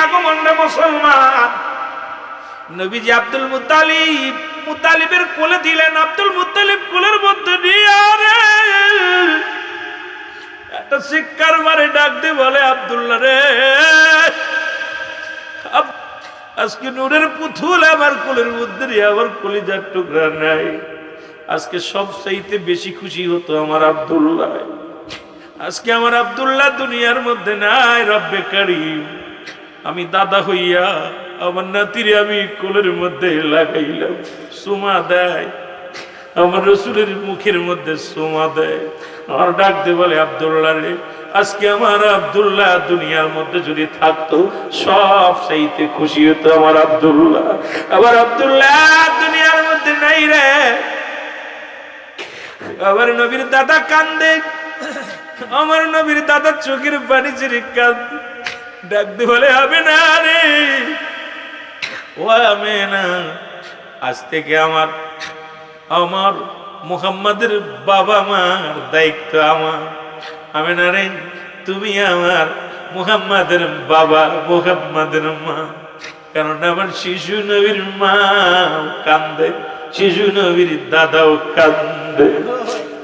আগমন রে মুসলমান। নবীজি আব্দুল মুত্তালিবের কোলে দিলেন। আব্দুল মুত্তালিব কোলের মধ্যে নিয়ে একটা চিৎকার মারে ডাক দিয়ে বলে, আব্দুল্লাহ রে, আজকে নূরের পুতুল আমার কোলের মধ্যে নিয়ে আমার কলিজার টুকরা নাই। আজকে সবচাইতে বেশি খুশি হতো আমার আব্দুল্লাহ। আজকে আমার আব্দুল্লাহ দুনিয়ার মধ্যে নাই। রব্বে কারীম, আমি দাদা হইয়া আমার নাতিরে আমি কোলের মধ্যে লাগাইলাম। সুমা দেয়, আমার রসুলের মুখের মধ্যে সুমা দেয়। আমার ডাক দিয়ে বলে, আব্দুল্লাহ রে, আজকে আমার আব্দুল্লাহ দুনিয়ার মধ্যে যদি থাকতো সব চাইতে খুশি হতো আমার আব্দুল্লাহ। আবার আব্দুল্লাহ দুনিয়ার মধ্যে নাই রে। আবার নবীর দাদা কান্দে, আমার নবীর দাদা চোখের পানি ছেড়ে কান্দে। ডাক দিয়ে বলে, হবে না রে, ও আমি না, আজ থেকে আমার মুহাম্মাদের বাবা মার দায়িত্ব আমার। আমি না রে, তুমি আমার মুহাম্মাদের বাবা, মুহাম্মাদের মা। কারণ আমার শিশু নবীর মা কান্দে, শিশু নবীর দাদাও কান্দে।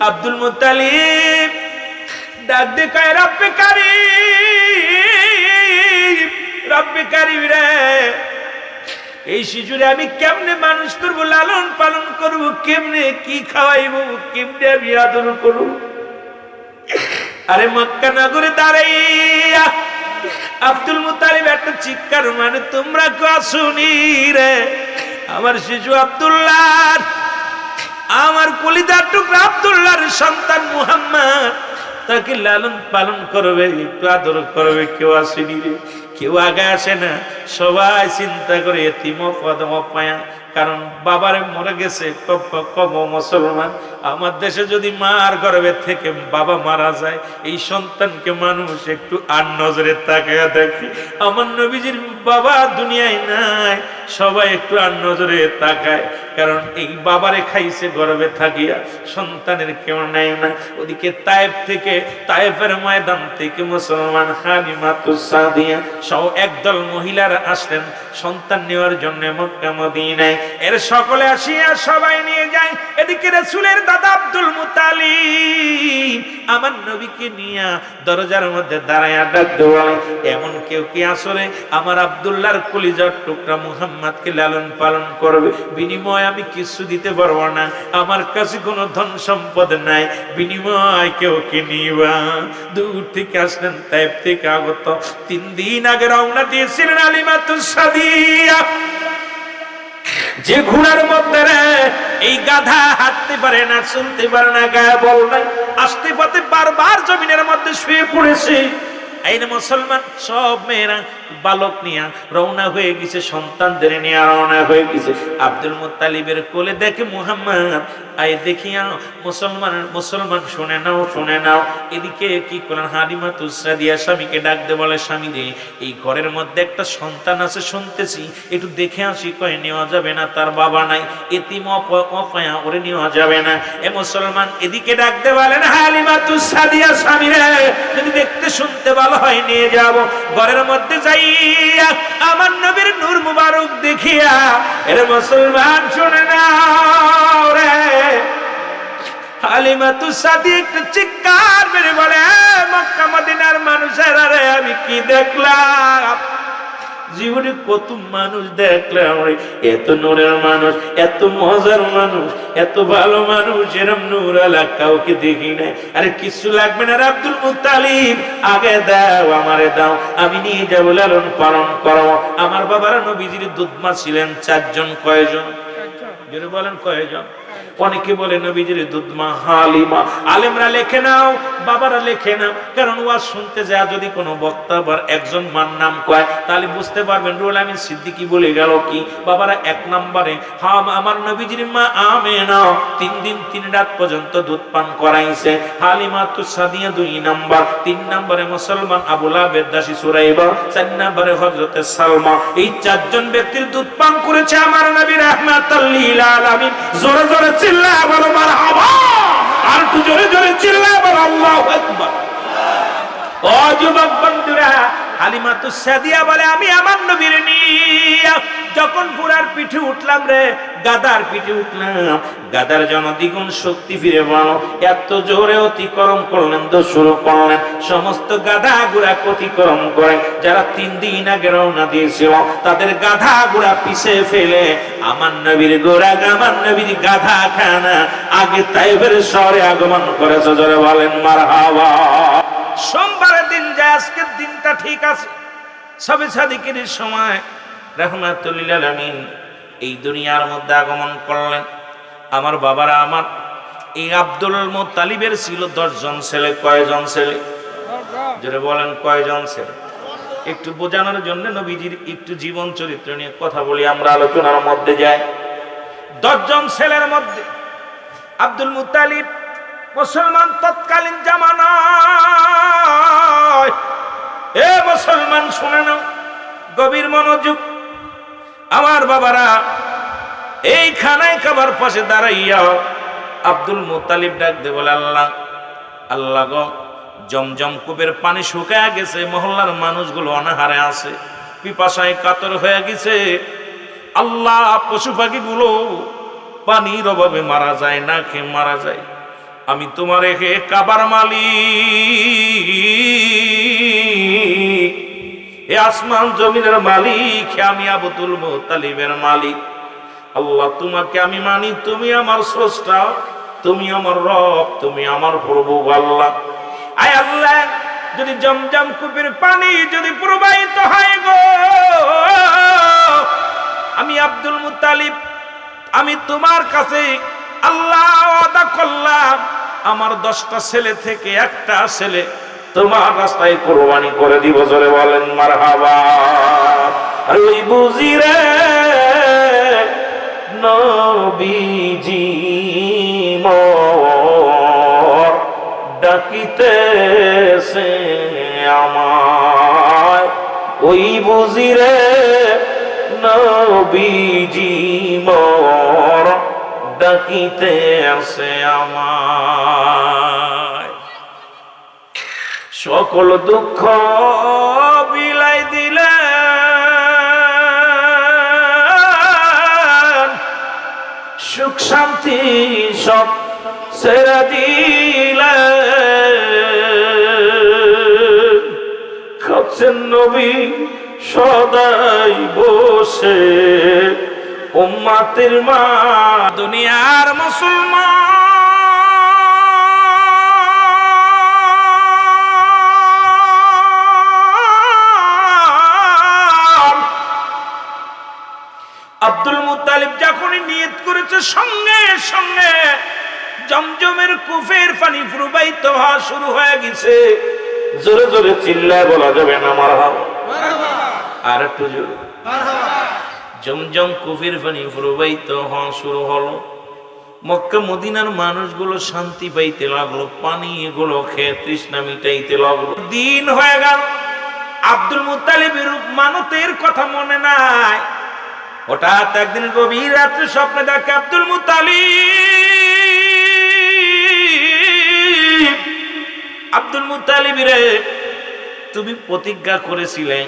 আব্দুল মুত্তালিব ডাক দিয়ে কয়, রব্বে কারীম, রব্বে কারীম রে, এই শিশুরে আমি কেমনে মানুষ করবো, লালন পালন করবো, কেমনে কি খাওয়াইবো, কেমনে আমি আদর করবো। আরে মক্কা নগরে দাঁড়াইয়া আব্দুল মুত্তালিব একটা চিৎকার মানে, তোমরা শুনি রে, আমার শিশু আব্দুল্লাহ, আমার কলিজার টুকরা আব্দুল্লাহর সন্তান মুহাম্মদ, তাকে লালন পালন করবে, একটু আদর করবে, কেউ আসেনি রে, কেউ আগে আসে না। সবাই চিন্তা করে এতিম পদম পায়া, কারণ বাবারে মরে গেছে। কব মুসলমান, আমার দেশে যদি মার গর্ভে থেকে বাবা মারা যায়, এই সন্তানকে মানুষ একটু আর নজরে তাকায়া দেখে। আমার নবীজির বাবা দুনিয়ায় নাই, সবাই একটু আর নজরে তাকায়, কারণ এই বাবারে খাইছে গর্ভে থাকিয়া, সন্তানের কেউ নাই না। ওদিকে তায়েফের ময়দান থেকে মুসলমান হালিমাতুস সাদিয়া সহ একদল মহিলারা আসলেন সন্তান নেওয়ার জন্য মক্কা মদিনায়। এর সকলে আসিয়া সবাই নিয়ে যায়। এদিকে রাসূলের দাদা আব্দুল মুত্তালিব আমার নবীকে নিয়ে দরজার মধ্যে দাঁড়ায়া ডাক দেওয়া, এমন কেউ কি আসলে আমার আব্দুল্লাহর কলিজার টুকরা মুহাম্মদকে লালন পালন করবে? বিনিময় আমি কিছু দিতে পারবো না, আমার কাছে কোনো ধন সম্পদ নাই, বিনিময় কেউ কি নিবা? দূর থেকে আসলেন, তায়েফ থেকে আগত। 3 দিন আগে রওনা দিয়েছিলেন হালিমাতুস সাদিয়া। যে ঘোড়ার মধ্যে এই গাধা হাঁটতে পারে না, চলতে পারে না, গায়ে বল নাই, আসতে পথে বারবার জমিনের মধ্যে শুয়ে পড়েছে। এই মুসলমান সব মেয়েরা বালক নিয়ে রওনা হয়ে গেছে, সন্তানদের নিয়ে রওনা হয়ে গেছে। আব্দুল মুত্তালিবের কোলে দেখে মুহাম্মদ, আয় দেখিয়া মুসলমান শুনে নাও। এদিকে কি করেন, হালিমাতুস সাদিয়া স্বামীকে ডাক দে, বলে, স্বামী রে, এই ঘরের মধ্যে একটা সন্তান আছে শুনতেছি, একটু দেখে আসি। কয়ে, নেওয়া যাবে না, তার বাবা নাই, এতিম অপায়া, ওরে নেওয়া যাবে না। এ মুসলমান এদিকে ডাক দে, বলেন, হালিমাতুস সাদিয়া স্বামী রে, যদি দেখতে শুনতে ভালো হয় নিয়ে যাব। ঘরের মধ্যে যাইয়া আমার নবীর নূর মুবারক দেখিয়া, এর মুসলমান শুনে নাও রে, হালিমাতুস সাদিয়া একটু চিৎকার মেরে বলে, মক্কা মদিনার মানুষেরা রে, আমি কি দেখলাম? জীবনে কত মানুষ দেখলাম, এত নূরের মানুষ, এত মজার মানুষ, এত ভালো মানুষ, এরম নূর আলা কাউকে দেখি নাই। আরে কিছু লাগবে না আব্দুল মুত্তালিব, আগে দাও, আমারে দাও, আমি নিয়ে যাবো, লালন পালন করো। আমার বাবারা নবীজির দুধমা ছিলেন 4 জন। কয়জন? যদি বলেন কয়জন? অনেকে বলে নবীজির দুধমা হালিমা। আলেমরা লেখে নাও, বাবারা লেখে নাও, কারণ ওয়াজ শুনতে যায় যদি কোনো বক্তা আবার একজন মার নাম কয়, তাহলে বুঝতে পারবেন রুহুল আমিন সিদ্দিকী বলে গেল কি। বাবারা 1 নম্বরে আমার নবীজির মা আমেনা 3 দিন 3 রাত পর্যন্ত দুধ পান করাইছে। হালিমাতুস সাদিয়া 2 নম্বর। 3 নম্বরে মুসলমান আবু লাহাবের দাসী সুরাইবা। 4 নম্বরে হযরতে সালমা। এই 4 জন ব্যক্তির দুধ পান করেছে আমার নবী রাহমাতাল লিল আলামিন। জোরে জোরে চিল্লা বলো মারহাবা, আর একটু জোরে জোরে চিল্লা বলো আল্লাহু আকবার। ও যুবক বন্ধুরা, হালিমাতুস সাদিয়া বলে আমি আমার নবীর নিয়ে যখন ঘোড়ার পিঠে উঠলাম রে, গাদার পিঠে উঠলাম, গাদার যেন দ্বিগুণ শক্তি ফিরে পানো, এত জোরে অতিক্রম করলেন তো শুরু করলেন, সমস্ত গাধা ঘোড়া অতিক্রম করে যারা 3 দিন আগে রওনা দিয়েছিল তাদের গাধা ঘোড়া পিছে ফেলে আমার নবীর ঘোড়া আমার নবীর গাধা খানা আগে তাইফের শহরে আগমন করেছে। জোরে বলেন মারহাবা। সোমবারের দিন যায়, আজকের দিনটা ঠিক আছে। সবে সাদিকের সময় রাহমাতুল লিল আলামিন এই দুনিয়ার মধ্যে আগমন করলেন। আমার বাবারা, আমার এই আব্দুল মুত্তালিবের ছিল 10 জন ছেলে। কয়জন ছেলে? জোরে বলেন কয়জন ছেলে? একটু বোঝানোর জন্য নবীজির একটু জীবন চরিত্র নিয়ে কথা বলি, আমরা আলোচনার মধ্যে যাই। 10 জন ছেলের মধ্যে আব্দুল মুত্তালিব মুসলমান তৎকালীন জামানায়, এ মুসলমান শুনে নাও, গভীর মনোযোগ। আমার বাবারা, এই খানায় খাবার পাশে দাঁড়াইয়া আব্দুল মুত্তালিব ডাক দে বলে, আল্লাহ আল্লাহ গো, জমজম কূপের পানি শুকায় গেছে, মহল্লার মানুষগুলো অনাহারে আছে, পিপাসায় কাতর হয়ে গেছে। আল্লাহ, পশু পাখিগুলো পানির অভাবে মারা যায়, না খেয়ে মারা যায়। আমি তোমার রেখে কাবার মালিক, এ আসমান জমিনের মালিক, আমি আব্দুল মুত্তালিবের মালিক। আল্লাহ, তোমাকে আমি মানি, তুমি আমার স্রষ্টা, তুমি আমার রব, তুমি আমার প্রভু। আল্লাহ, আয় আল্লাহ, যদি জমজম কূপের পানি যদি প্রবাহিত হয় গো, আমি আব্দুল মুত্তালিব, আমি তোমার কাছে আল্লাহ ওয়াদা করলাম, আমার 10টা ছেলে থেকে একটা ছেলে তোমার রাস্তায় কুরবানি করে দিব। জোরে বলেন মারহাবা। ওই বুঝি রে নবীজি মোর ডাকিতেছে আমায়, ওই বুঝি রে নবীজি মোর ডাকিতেছে আমায়। সকল দুঃখ বিলাই দিলেন, সুখ শান্তি সব ছেড়ে দিলেন। খাচ্ছেন নবী সদাই বসে উম্মাতের মা, দুনিয়ার মুসলমান। আব্দুল মুত্তালিব যখনই নিয়ত করেছে, সঙ্গে সঙ্গে জমজমের কূপের পানি প্রবাহিত হওয়া শুরু হয়ে গেছে। জোরে জোরে চিল্লায় বলা যাবে না মারহাবা? আর একটু জোরে মারহাবা। জমজম কূপের পানি প্রবাহিত হওয়া শুরু হলো। মক্কা মদিনার মানুষগুলো শান্তি পাইতে লাগলো, পানি এগুলো খেয়ে তৃষ্ণা মিটাইতে লাগলো। দিন হয়ে গেল, আব্দুল মুত্তালিবের মানতের কথা মনে নাই। হঠাৎ একদিন গভীর রাত্রে স্বপ্নে দেখে আব্দুল মুত্তালিব, আব্দুল মুত্তালিব রে, তুমি প্রতিজ্ঞা করেছিলে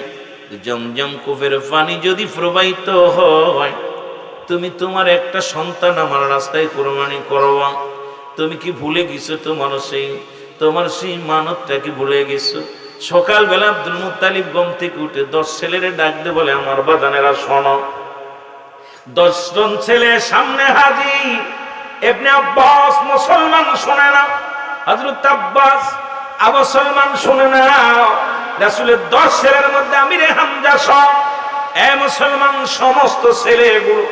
জমজম কূপের পানি যদি প্রবাহিত হয় তুমি তোমার একটা সন্তান আমার রাস্তায় কুরবানি করবা। তুমি কি ভুলে গেছো তোমার সেই মানতটা কি ভুলে গেছো? সকালবেলা আব্দুল মুত্তালিব ঘুম থেকে উঠে 10 ছেলেরে ডাক দে বলে, আমার বাজানেরা শোনো। 10 জন ছেলে সামনে হাজির। ইবনে আব্বাস, মুসলমান শুনে না, হযরত আব্বাস আবু সালমান শুনে না, রাসূলের 10 ছেলের মধ্যে আমিরে হামজা সহ এ মুসলমান সমস্ত ছেলেগুলো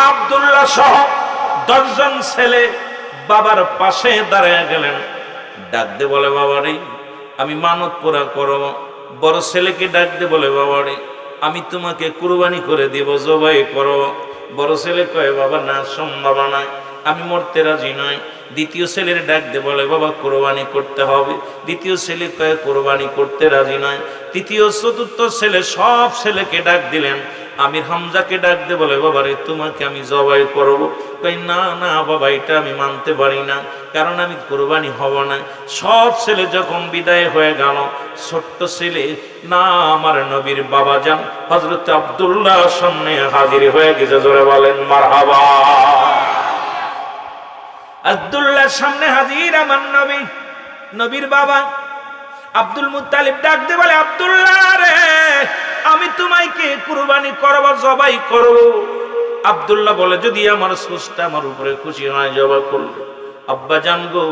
আব্দুল্লাহ সহ 10 জন ছেলে বাবার পাশে দাঁড়িয়ে গেলেন। ডাক দে বলে, বাবারে আমি মানত পুরা করব। বড় ছেলেকে ডাক দে বলে, বাবারে আমি তোমাকে কুরবানি করে দেব, জবাই করব। বড় ছেলে কয়, বাবা না, সম্ভব নয়, আমি মরতে রাজি নই। দ্বিতীয় ছেলের ডাক দে বলে, বাবা কুরবানি করতে হবে। দ্বিতীয় ছেলে কয়, কুরবানি করতে রাজি নয়। তৃতীয় চতুর্থ ছেলে সব ছেলেকে ডাক দিলেন। আমির হামজাকে ডাক দে, বলে বাবা রে তোমাকে আমি জবাই করব। কই না না বাবা, এটা আমি মানতে পারি না, কারণ আমি কুরবানি হব না। সব ছেলে যখন বিদায় হয়ে গেল, ছোট্ট ছেলে না আমার নবীর বাবা যান হযরত আব্দুল্লাহ সামনে হাজির হয়ে গেছে। জোরে বলেন মারহাবা। আব্দুল্লাহর সামনে হাজির আমার নবী, নবীর বাবা আব্দুল মুত্তালিব ডাক দে, বলে আব্দুল্লাহ রে আমি তোমাকে কুরবানি করব, জবাই করব। আব্দুল্লাহ বলে যদি আমার স্রষ্টা আমার উপরে খুশি হয় জবাই করবে। আব্বা জান গো,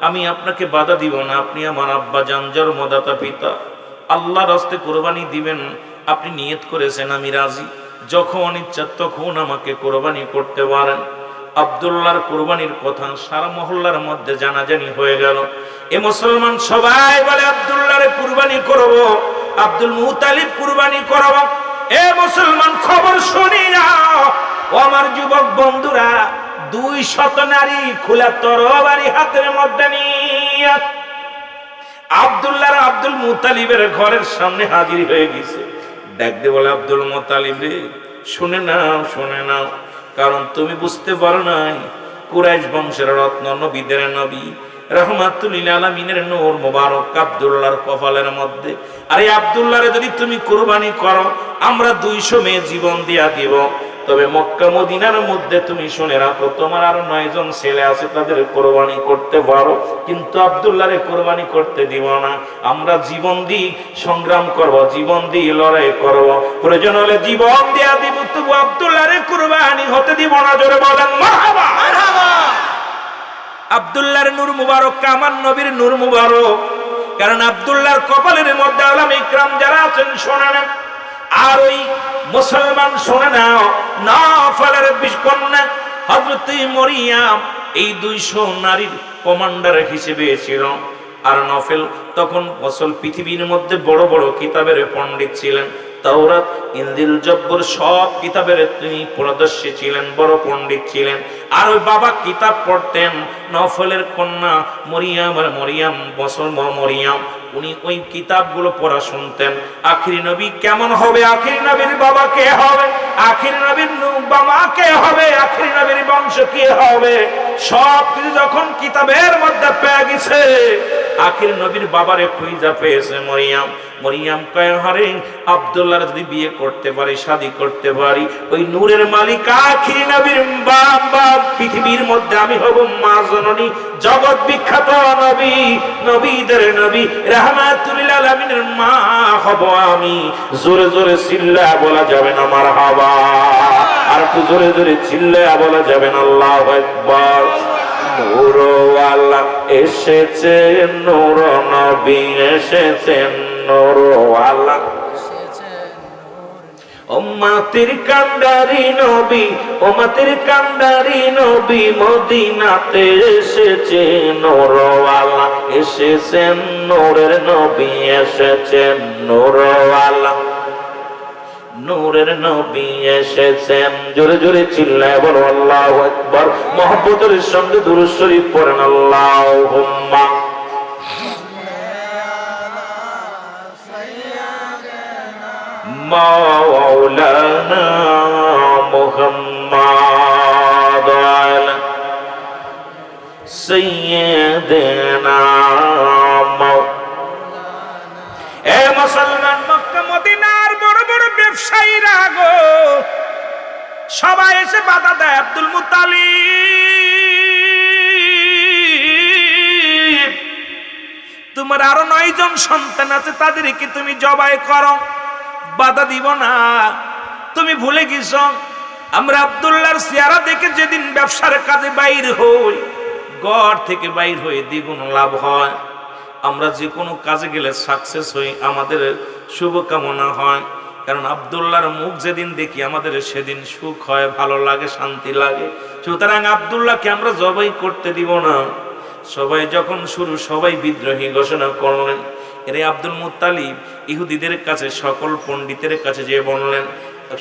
আমি আপনাকে বাধা দিব না, আপনি আমার আব্বা জান, জন্মদাতা পিতা, আল্লাহর রাস্তে কুরবানি দিবেন, আপনি নিয়ত করেছেন, আমি রাজি, যখন ইচ্ছা তখন আমাকে কুরবানি করতে পারেন। আব্দুল্লাহর কুরবানির কথা সারা মহল্লার মধ্যে জানাজানি হয়ে গেল। এ মুসলমান সবাই বলে আব্দুল্লাহর কুরবানি করব, আব্দুল মুত্তালিব কুরবানি করব। এ মুসলমান খবর শুনি যাও, ও আমার যুবক বন্ধুরা, 200 নারী খোলা তরবারি হাতের মধ্যে নিয়ে আব্দুল্লাহ আব্দুল মুত্তালিবের ঘরের সামনে হাজির হয়ে গেছে। দেখতে বলে আব্দুল মুত্তালিব রে শুনে নাও, শুনে নাও, কারণ তুমি বুঝতে পারো নাই, কুরাইশ বংশের রত্ন, নবীদের নবী, রাহমাতুল লিল আলামিনের নূর মোবারক আব্দুল্লাহর কপালের মধ্যে। আরে আব্দুল্লাহরে যদি তুমি কুরবানি করো, আমরা 200 মেয়ে জীবন দিয়া দিব। তবে মক্কা মদিনার মধ্যে তুমি শুনে রাখো, তোমার আরো 9 জন ছেলে আছে, তাদের কুরবানি করতে পারো, কিন্তু আব্দুল্লাহরে কুরবানি করতে দিব না। আমরা জীবন দিয়ে সংগ্রাম করব, জীবন দিয়ে লড়াই করব, প্রয়োজন হলে জীবন দিয়া দিব, তবু আব্দুল্লাহরে কুরবানি হতে দিব না। জোরে বলেন মারহাবা। আব্দুল্লাহর নূর মুবারক আমার নবীর নূর মুবারক, কারণ আব্দুল্লাহর কপালের মধ্যে আলেম ইকরাম যারা আছেন শোনেন। আর ওই মুসলমান শোনে নাও, নফলের 20 কন্যা হযরত মরিয়ম এই 200 নারীর কমান্ডার হিসেবে ছিল। আর নফল তখন আসল পৃথিবীর মধ্যে বড় বড় কিতাবের পণ্ডিত ছিলেন, তাওরাত, ইনজিল, জব্বর সব কিতাবের তিনি প্রদর্শী ছিলেন, বড় পণ্ডিত ছিলেন। আর ওই বাবা কিতাব পড়তেন, নফলের কন্যা মরিয়ম আর মরিয়ম মরিয়ম উনি ওই কিতাবগুলো পড়া শুনতেন। আখিরি নবী কেমন হবে, আখিরি নবীর বাবা কে হবে, আখিরি নবীর বাবা কে হবে, আখিরি নবীর বংশ কে হবে, সব কিছু যখন কিতাবের মধ্যে পেয়ে গেছে, আখিরি নবীর বাবারে খুঁজা পেয়েছে মরিয়ম। মরিয়ম কয় হারে আব্দুল্লাহর যদি বিয়ে করতে পারি, শাদী করতে পারি, ওই নূরের মালিক আখিরি নবীর বাবা পৃথিবীর মধ্যে আমি হব মা জননী, জগৎ বিখ্যাত নবী, নবীদের নবী, রাহমাতুল লিল আলামিনের মা হব আমি। জোরে জোরে চিল্লায়া বলা যাবে না মারহাবা, আর একটু জোরে জোরে চিল্লায়া বলা যাবে না আল্লাহু আকবার। নূরওয়ালা এসেছেন, নূর নবী এসেছেন, নূরওয়ালা উম্মতের কান্ডারি নবী, উম্মতের কান্ডারি নবী মদিনাতে এসেছেন, নূরওয়ালা এসেছেন, নূরের নবী এসেছেন, নূরওয়ালা নূরের নবী এসেছেন। জোরে জোরে চিল্লায় বলো আল্লাহু আকবার। মুহাব্বতের সঙ্গে দুরূদ শরীফ পড়েন, আল্লাহুম্মা মাওলানা মুহাম্মাদ আলা সাইয়্যিদিনা। এ মুসলমান, মক্কা মদিনার বড় বড় ব্যবসায়ীরা গো সবাই এসে বাধা দেয়, আব্দুল মুত্তালিব তোমার আরো 9 জন সন্তান আছে, তাদেরকে তুমি জবাই করো, বাধা দিব না। তুমি ভুলে গেছ আমরা আব্দুল্লাহর চেহারা দেখে যেদিন ব্যবসার কাজে বাইর হই, গড় থেকে বাইর হয়ে দ্বিগুণ লাভ হয়। আমরা যে কোনো কাজে গেলে সাকসেস হই, আমাদের শুভকামনা হয়, কারণ আব্দুল্লাহর মুখ যেদিন দেখি আমাদের সেদিন সুখ হয়, ভালো লাগে, শান্তি লাগে। সুতরাং আব্দুল্লাহকে আমরা জবাই করতে দিব না। সবাই যখন শুরু, সবাই বিদ্রোহী ঘোষণা করলেন। এরে আব্দুল মুত্তালিব ইহুদিদের কাছে, সকল পণ্ডিতের কাছে যে বললেন,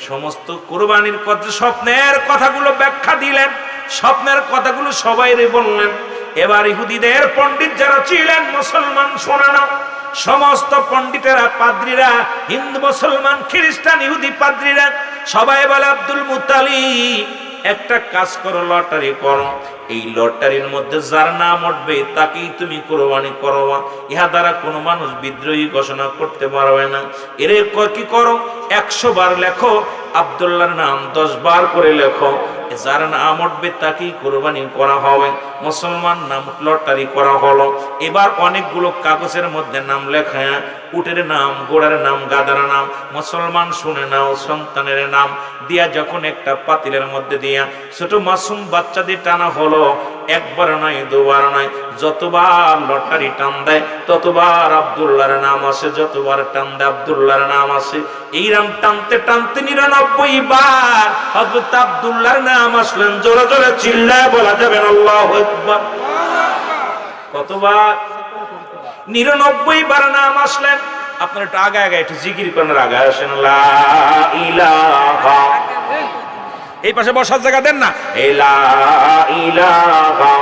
সমস্ত কুরবানির কথা, স্বপ্নের কথাগুলো ব্যাখ্যা দিলেন, স্বপ্নের কথাগুলো সবাই বললেন। এবার ইহুদিদের পণ্ডিত যারা ছিলেন, মুসলমান শোনে না, সমস্ত পণ্ডিতেরা, পাদ্রীরা, হিন্দু, মুসলমান, খ্রিস্টান, ইহুদি পাদ্রীরা সবাই বলে, আব্দুল মুত্তালিব একটা কাজ করো, লটারি করো। এই লটারির মধ্যে যার নাম উঠবে তাকেই তুমি কোরবানি করবা। ইহা দ্বারা কোনো মানুষ বিদ্রোহী ঘোষণা করতে পারবে না। এর কি করো, 100 বার লেখো আব্দুল্লাহর নাম, 10 বার করে লেখো। যার নাম উঠবে তাকেই কোরবানি করা হবে। মুসলমান নাম লটারি করা হলো। এবার অনেকগুলো কাগজের মধ্যে নাম লেখা, উটের নাম, ঘোড়ার নাম, গাধার নাম। মুসলমান শুনে নাও, সন্তানের নাম দিয়া যখন একটা পাতিলের মধ্যে দিয়া ছোট মাসুম বাচ্চাদের টানা হলো, একবার নয়, দুবার নয়, যতবার লটারি টান দেয় ততবার আব্দুল্লাহর নাম আসে, যতবার টান দেয় আব্দুল্লাহর নাম আসে। এইরাম টানতে টানতে 99 বার হযরত আব্দুল্লাহর নাম আসলেন। জোরে জোরে চিল্লায় বলা যাবে না আল্লাহু আকবার। কতবার? 99 বার নাম আসলেন। আপনারা একটু আগে আগে একটু জিকির করেন, আগে আসেন, লা ইলাহা। এই পাশে বসার জায়গা দেন না, লা ইলাহা।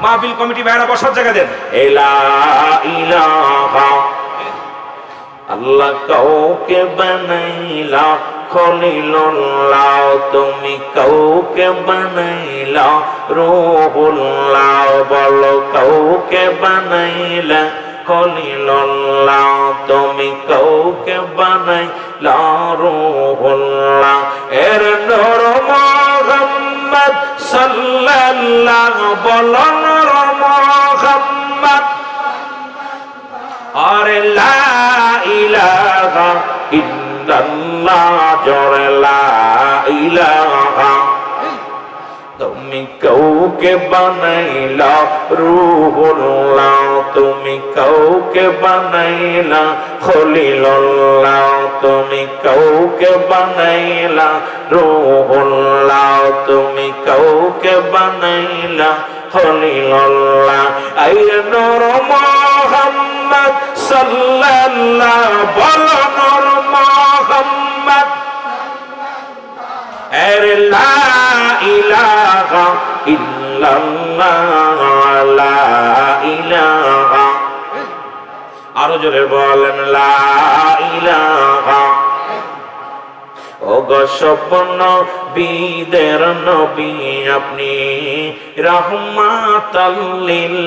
মাহফিল কমিটি ভাইরা বসার জায়গা দেন, লা ইলাহা। আল্লাহ কাউকে বানাইলা খলিলুল্লাহ, তুমি কাউকে বানাইলা রূহুল্লাহ। বলো কাউকে বানাইলা খলিলুল্লাহ, তুমি কাউকে বানাইলা রূহুল্লাহ। এর নূর মুহাম্মদ সাল্লাল্লাহু, বলো নূর মুহাম্মদ। আরে লা ইলাহা ইল্লাল্লাহ, জোরে লা ইলাহা। তুমি কাউকে বানাইলা রূহুল্লাহ, তুমি কাউকে বানাইলা খলিলুল্লাহ, তুমি কাউকে বানাইলা রূহুল্লাহ, তুমি কাউকে বানাইলা খলিলুল্লাহ। আই নূর মুহাম্মদ সাল্লাল্লাহু, বলো নূর মুহাম্মদ। এর লা ইলাহা ইল্লাল্লাহ, লা ইলাহা। আরো জোরে বলেন, লা ইলাহা। ওগো স্বপ্ন বিদের নবী আপনি, রাহমাতাল লিল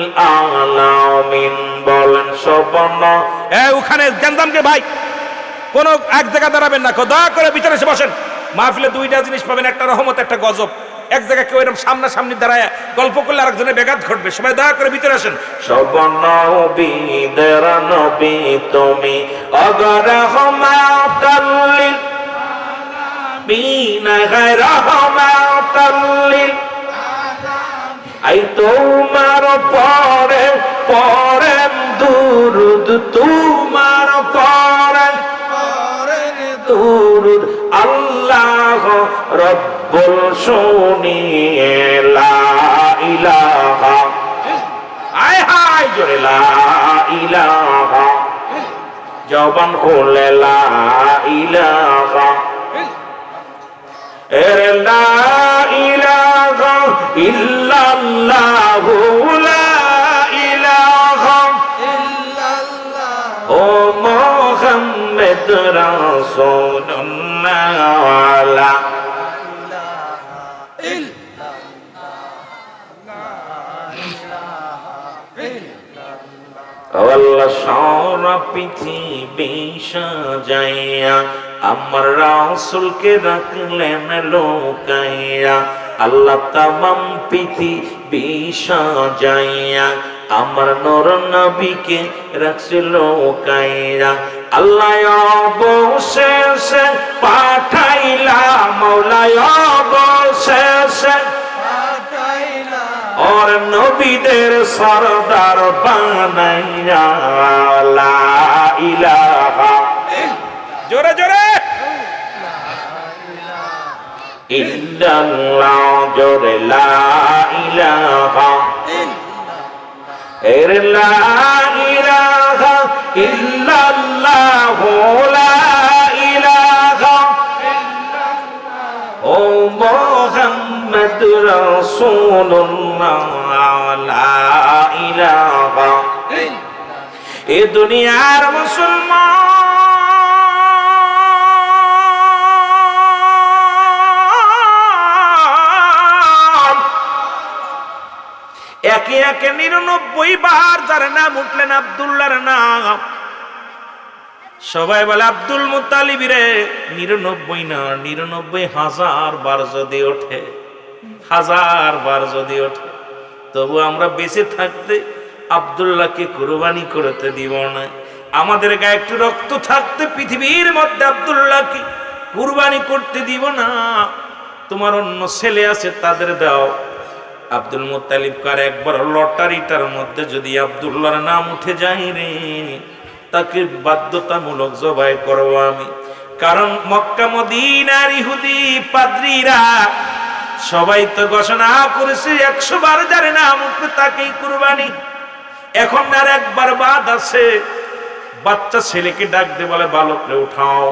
আলামিন। বলেন স্বপ্ন। ওখানে জানতামকে ভাই কোন এক জায়গা দাঁড়াবেন না, দয়া করে ভিতরে এসে বসেন। মাহফিলে দুইটা জিনিস পাবেন, একটা রহমত, একটা গজব। এক জায়গায় কেউ এরকম সামনাসামনি দাঁড়ায় গল্প করলে আরেকজনের ব্যাঘাত ঘটবে। সবাই দয়া করে ভিতরে আসেন। সবনবীদের নবী তুমি, রহমাতাল লিল আলামিন, রহমাতাল লিল আলামিন। আই তোমার পরে পরে দুরুদ, তোমার পরে পরে দুরুদ। আল্লাহ রব্বুল শুনিয়ে লা ইলাহা। আয় হায় জোরে লা ইলাহা। জবান খুলে লা ইলাহা। এর লা ইলাহা ইল্লাল্লাহু, লা ইলাহা ইল্লাল্লাহ। ও মুহাম্মদ রাসূলুল্লাহ, লা ইলাহা ইল্লাল্লাহ। আল্লাহ সারা পৃথিবী সাজাইয়া আমার রাসূলকে রাখলেন লোকাইয়া। আল্লাহ তামাম পৃথিবী সাজাইয়া আমার নূর নবীকে রাখছে লোকাইয়া। আল্লাহ অবশেষে পাঠাইলা, মওলা অবশেষে পাঠাইলা, ওর নবীদের সরদার বানাইয়া। লা ইলাহা। জোরে জোরে ইল্লাল্লাহ, জোরে লা ইলাহা। এর লা ইলাহা ইল্লাল্লাহু, লা ইলাহা ইল্লাল্লাহ। ও মুহাম্মদ রাসূলুল্লাহ, লা ইলাহা এ দুনিয়ার মুসলমান একে একে 99 বার যার নাম উঠলেন আব্দুল্লাহর নাম, সবাই বলে আব্দুল মুত্তালিব রে। 99 না, 99,000 বার যদি ওঠে, 1000 বার যদি ওঠে, তবু আমরা বেঁচে থাকতে আব্দুল্লাহকে কুরবানি করতে দিব না। আমাদের গায়ে একটু রক্ত থাকতে পৃথিবীর মধ্যে আব্দুল্লাহকে কুরবানি করতে দিব না। তোমার অন্য ছেলে আছে তাদের দাও। আব্দুল মুত্তালিব কার একবার লটারিটার মধ্যে যদি আব্দুল্লাহর নাম উঠে যায় রে, তাকে বাধ্যতামূলক জবাই করব আমি। কারণ মক্কা মদিনার ইহুদি পাদ্রীরা সবাই তো ঘোষণা করেছে 100 বার যার নাম উঠবে তাকেই কুরবানি। এখন আর একবার বাদ আছে। বাচ্চা ছেলেকে ডাক দিয়ে বলে বালকরে উঠাও।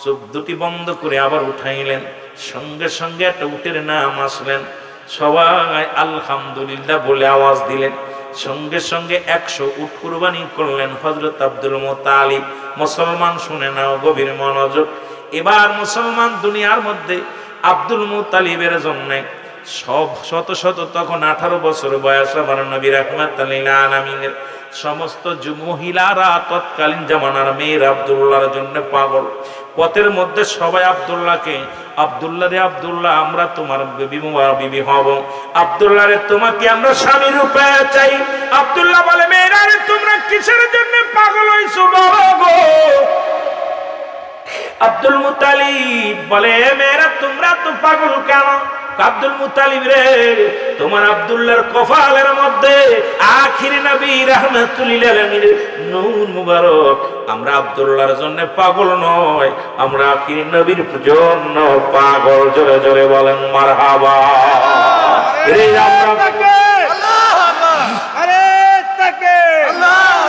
চোখ দুটি বন্ধ করে আবার উঠাইলেন। সঙ্গে সঙ্গে একটা উটের নাম আসলেন। সবাই আলহামদুলিল্লাহ বলে আওয়াজ দিলেন। সঙ্গে সঙ্গে 100 উট কুরবানি করলেন হযরত আব্দুল মুত্তালিব। মুসলমান শুনে নাও গভীর মনোযোগ। এবার মুসলমান দুনিয়ার মধ্যে আব্দুল মুত্তালিবের জন্য সব শত শত, তখন 18 বছর বয়স আমার নবী রাহমাতুল লিল আলামিনের সমস্ত মহিলারা তৎকালীন জামানার মেয়েরা আব্দুল্লাহর জন্য পাগল। পথের মধ্যে সবাই আব্দুল্লাহকে, আব্দুল্লাহ রে আব্দুল্লাহ, আমরা তোমার বিবি হব। আব্দুল্লাহ রে তোমাকে আমরা স্বামী রূপে চাই। আব্দুল্লাহ বলে মেয়েরা রে তোমরা কিসের জন্য পাগল হইছো বাবা গো? আব্দুল মুত্তালিব বলে মেয়েরা তোমরা তো পাগল কেন? আব্দুল মুত্তালিব রে তোমার আব্দুল্লাহর কপালের মধ্যে আখির নবী রাহমাতুল লিল আলামিনের নূর মুবারক। আমরা আব্দুল্লাহর জন্য পাগল নয়, আমরা আখির নবীর জন্য পাগল। জোরে জোরে বলেন মারহাবা। রে আমরা আল্লাহু আকবার, আরে তাকবীর, আল্লাহু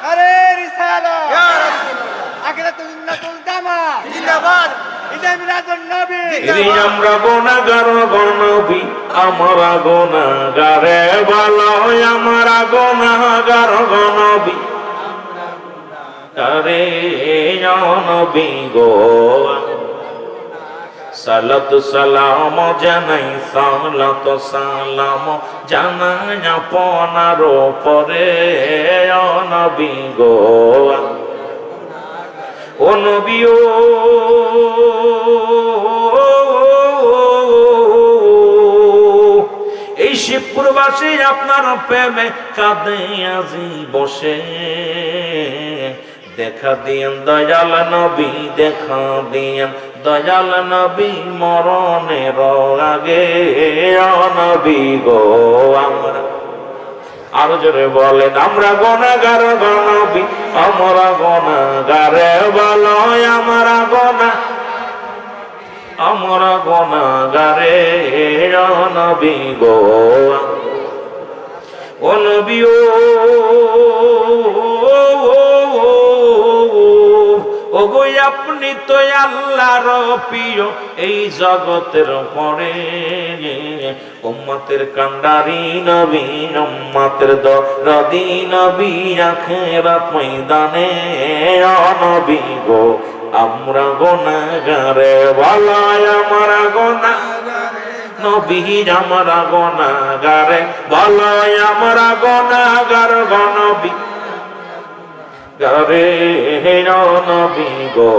আরে রিসালা, ইয়া রাসূলুল্লাহ, আখিরাতুল জান্নাতুল জামা জিন্দাবাদ, ঈদে মিলাদুন নবী। রে আমরা গুনাহগার গনবী, আমরা গুনাহগারে ভালো, আমরা গুনাহগার গনবী, আরে নবী গো সালাত সালাম জানাই, সালাত সালাম জানাই আপনার পরে নবী গো। ও নবী ও এই শিবপুরবাসী আপনার প্রেমে কাঁদে আজি বসে। দেখা দিয়েন দয়াল নবী, দেখা দিয়েন দয়াল নবী মরণের আগে নবী গো। আমরা আরো জোরে বলেন আমরা গুনাহগার নবী, আমরা গুনাহগারে ভালো, আমরা গুনাহগারে নবী গো। ও নবী ও গো আপনি তো আল্লাহর প্রিয় এই জগতের পরে, উম্মতের কান্ডারি নবী, উম্মতের দরদি নবী, আখিরাত ময়দানে নবী গো। আমরা গুনাহগারে ভালো, আমরা গুনাহগারে নবী, আমরা গুনাহগারে ভালো, আমরা গুনাহগার নবী গারে নবী গো।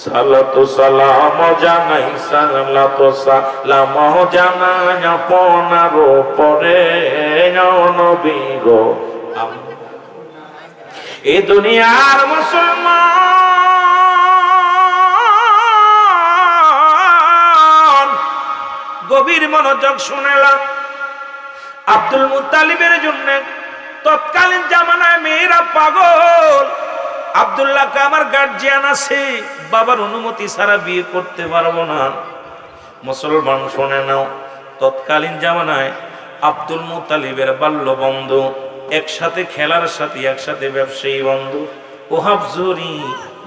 সালাতু সালাম জানাই, সালাতু সালাম জানাই আপনার পরে নবী গো। এই দুনিয়ার মুসলমান গভীর মনোযোগ শুনেলাম। আব্দুল মুত্তালিবের জন্য তৎকালীন জামানায় মেয়েরা পাগল। আব্দুল্লাহকে আমার গার্জিয়ান আছে, বাবার অনুমতি ছাড়া বিয়ে করতে পারবো না। মুসলমান শুনে নাও, তৎকালীন জামানায় আব্দুল মুত্তালিবের বাল্য বন্ধু, একসাথে খেলার সাথী, একসাথে ব্যবসায়ী বন্ধু ওহাব জুরি।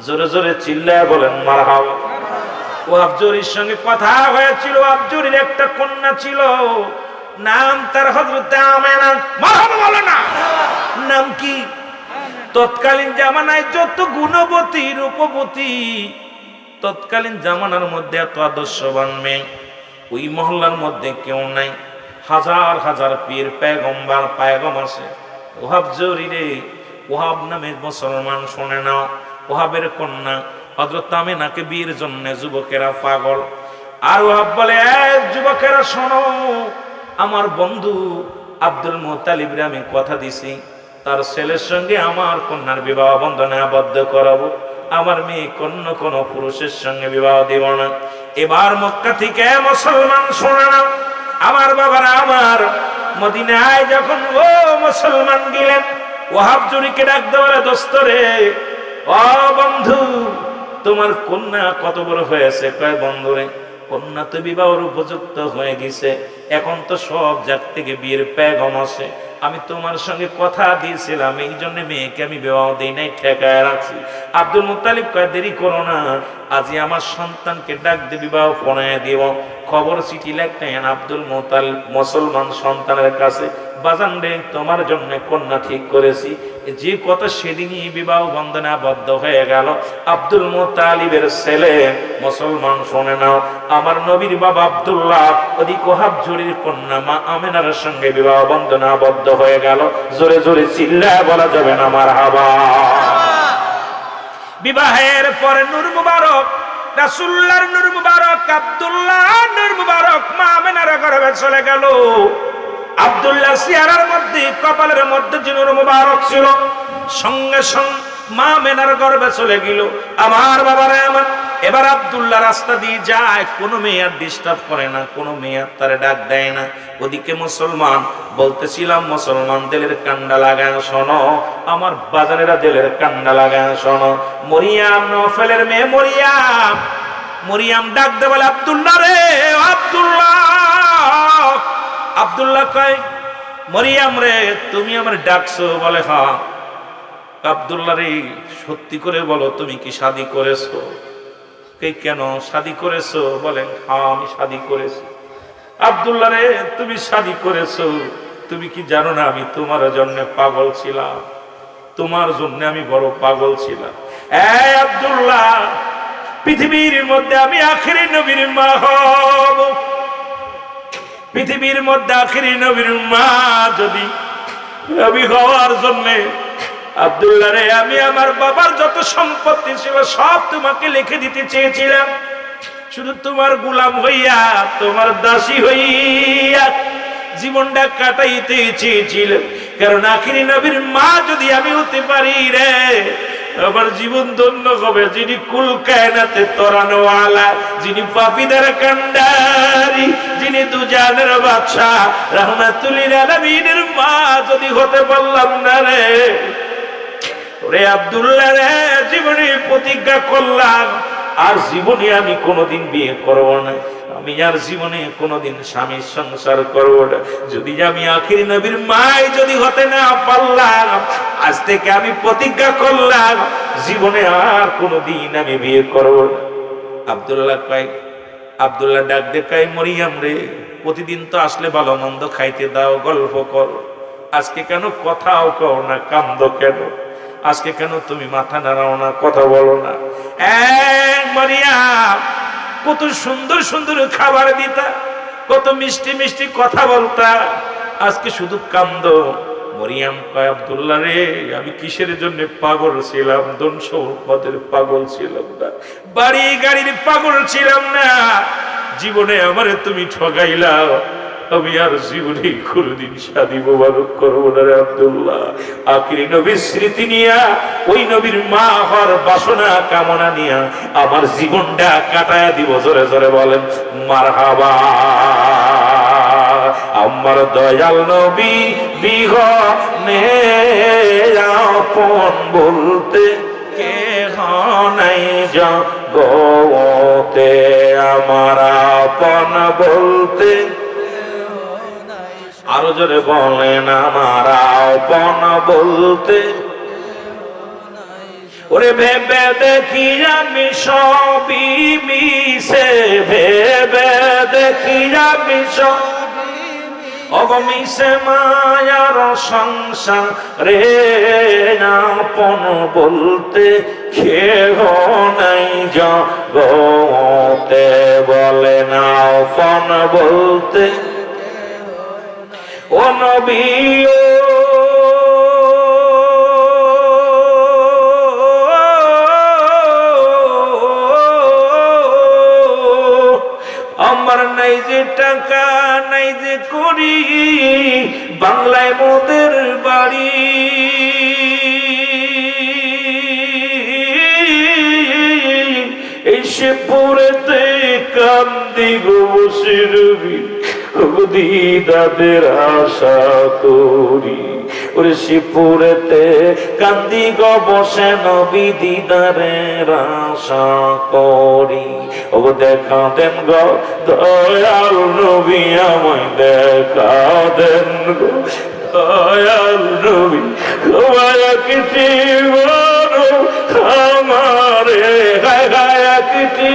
জোরে জোরে চিল্লায় বলেন মারহাবা। ওহাব জুরির সঙ্গে কথা হয়েছিল। ওহাব জুরির একটা কন্যা ছিল, নাম তার হযরত আমেনা। মারহাবা বলে না, নাম কি? তৎকালীন জামানায় যত গুণবতী রূপবতী, তৎকালীন জামানার মধ্যে এত আদর্শবান মেয়ে ওই মহল্লার মধ্যে কেউ নাই। হাজার হাজার পীর পেগম্বার পায়গম আছে। ওহাব জরিরে, ওহাব নামে মুসলমান শুনে নাও। ওহাবের কন্যা হযরত আমিনাকে বিয়ের জন্য যুবকেরা পাগল। আর ওহাব বলে, এক যুবকেরা শোনো, আমার বন্ধু আব্দুল মুত্তালিবরে আমি কথা দিছি, তার ছেলের সঙ্গে আমার কন্যার বিবাহ বন্ধনে আবদ্ধ করাবো। আমার মেয়ে অন্য কোন পুরুষের সঙ্গে বিবাহ দিব না। এবার মক্কা থেকে মুসলমান শোনা না, আমার বাবারা আমার মদিনায় যখন ও মুসলমান গেলেন, ওহাব জুরিকে ডাক দেওয়ার দোস্তরে, ও বন্ধু তোমার কন্যা কত বড় হয়েছে? কয় বন্ধুরে, কন্যা তো বিবাহের উপযুক্ত হয়ে গেছে, এখন তো সব জাত থেকে বিয়ের পেগম আছে। আমি তোমার সঙ্গে কথা দিয়েছিলাম, এই জন্য মেয়েকে আমি বিবাহ দিই নাই, ঠেকায় রাখছি। আব্দুল মুত্তালিব কয়, দেরি করো না, আজই আমার সন্তানকে ডাক দিয়ে বিবাহ পড়ায় দিব। খবর চিঠি লেখতেন আব্দুল মুত্তালিব মুসলমান সন্তানের কাছে, বাজান রে তোমার জন্য কন্যা ঠিক করেছি। যে কথা সেদিনই বিবাহ বন্ধনে আবদ্ধ হয়ে গেল। আব্দুল মুত্তালিবের ছেলে মুসলমান শুনে নাও, আমার নবীর বাবা আব্দুল্লাহ ওদিক ওহাব জুরির কন্যা মা আমিনার সঙ্গে বিবাহ বন্ধনে আবদ্ধ হয়ে গেল। জোরে জোরে চিল্লায় বলা যাবে না মারহাবা। বিবাহের পরে নূর মুবারক, রাসূলুল্লাহর নূর মুবারক, আব্দুল্লাহ নূর মুবারক মা আমিনার গর্ভে চলে গেল। আব্দুল্লাহ চেহারার মধ্যে কপালের মধ্যে যে নূর মুবারক ছিল, সঙ্গে সঙ্গে মা আমিনার গর্ভে চলে গেল। আমার বাবারা আমার, এবার আব্দুল্লাহ রাস্তা দিয়ে যায়, কোনো মেয়ে আর ডিস্টার্ব করে না, কোনো মেয়ে তারে ডাক দেয় না। ওদিকে মুসলমান, বলতেছিলাম মুসলমান দিলের কান্ডা লাগায় শোনো, আমার বাজারেরা দিলের কান্ডা লাগায় শোনো। মরিয়াম, নফলের মেয়ে মরিয়াম, মরিয়াম ডাক দে বলে, আব্দুল্লাহ রে, আব্দুল্লাহ। আব্দুল্লাহ কয়, মরিয়াম রে তুমি আমার ডাকছো? বলে হ্যাঁ। আব্দুল্লাহ রে সত্যি করে বলো, তুমি কি শাদী করেছো? কেন শাদী করেছো? বলেন হ্যাঁ আমি শাদী করেছি। আব্দুল্লাহ রে তুমি শাদী করেছো, তুমি কি জানো না আমি তোমার জন্য পাগল ছিলাম, তোমার জন্য আমি বড় পাগল ছিলাম। এই আব্দুল্লাহ, পৃথিবীর মধ্যে আমি আখেরি নবীর মা হব, পৃথিবীর মধ্যে আখেরি নবীর মা যদি নবী হওয়ার জন্য আব্দুল্লাহ রে আমি আমার বাবার যত সম্পত্তি ছিল সব তোমাকে লিখে দিতে চেয়েছিলাম, শুধু তোমার গোলাম হইয়া, তোমার দাসী হইয়া জীবনটা কাটাইতে চেয়েছিলাম। কারণ আখেরি নবীর মা যদি আমি হতে পারি রে, আমার জীবন ধন্য হবে। যিনি কুল কায়নাতে তরানোওয়ালা, যিনি পাপীদের কান্ডারি, যিনি দুজানের বাদশা, রাহমাতুল লিল আলামিনের মা যদি হতে পারলাম না রে, ওরে আব্দুল্লাহ রে, জীবনে প্রতিজ্ঞা করলাম আর জীবনে আমি কোনোদিন বিয়ে করব না, আমি আর জীবনে কোনোদিন স্বামীর সংসার করব না। যদি আমি আখেরি নবীর মাই যদি হতে না পারলাম, আজ থেকে আমি প্রতিজ্ঞা করলাম জীবনে আর কোনোদিন আমি বিয়ে করব না। আব্দুল্লাহ কয়, আব্দুল্লাহ ডাক দে কয়, মরিয়াম রে প্রতিদিন তো আসলে ভালো মন্দ খাইতে দাও, গল্প করো, আজকে কেন কথাও কও না, কান্দো কেন? আজকে কেন তুমি মাথা নাড়াও না, কথা বলো না? মারিয়াম কত সুন্দর সুন্দর খাবার দিতা, কত মিষ্টি মিষ্টি কথা বলতা, আজকে শুধু কান্দো। মরিয়াম কয়, আব্দুল্লাহ রে আমি কিসের জন্য পাগল ছিলাম? ধন সম্পদের পাগল ছিলাম না, বাড়ি গাড়ির পাগল ছিলাম না, জীবনে আমারে তুমি ঠগাইলা, আমি আর জীবনে কোনদিন শাদী মোবারক করবো না রে আব্দুল্লাহ। আখেরি নবীর স্মৃতি নিয়া, ওই নবীর মা হওয়ার বাসনা কামনা নিয়া আমার জীবনটা কাটায়া দিব। জোরে জোরে বলেন মারহাবা। আমার দয়াল নবী বিহনে আপন বলতে কে নাই জগতে, আমার আপন বলতে, আরো জোরে বলেন আমার আপন বলতে। ওরে ভেবে দেখি আমি সবই মিশে, ভেবে দেখি আমি সবই অগমিছে মায়ার সংসারে আপন বলতে কেহ নাই জগতে, বলে না আপন বলতে ও নবী আমার নাই যে টাকা নাই যে করি, বাংলায় মোদের বাড়ি, এসে পড়েতে কান্দি গো বসে রবি, দিদাদের আশা করি, ওরে শিবপুরেতে কান্দি গো বসে নবী দিদারের আশা করি। ও দেখা দেন গো দয়াল নবী, আমায় দেখা দেন গো দয়াল নবী, একটি বড় আমারে একটি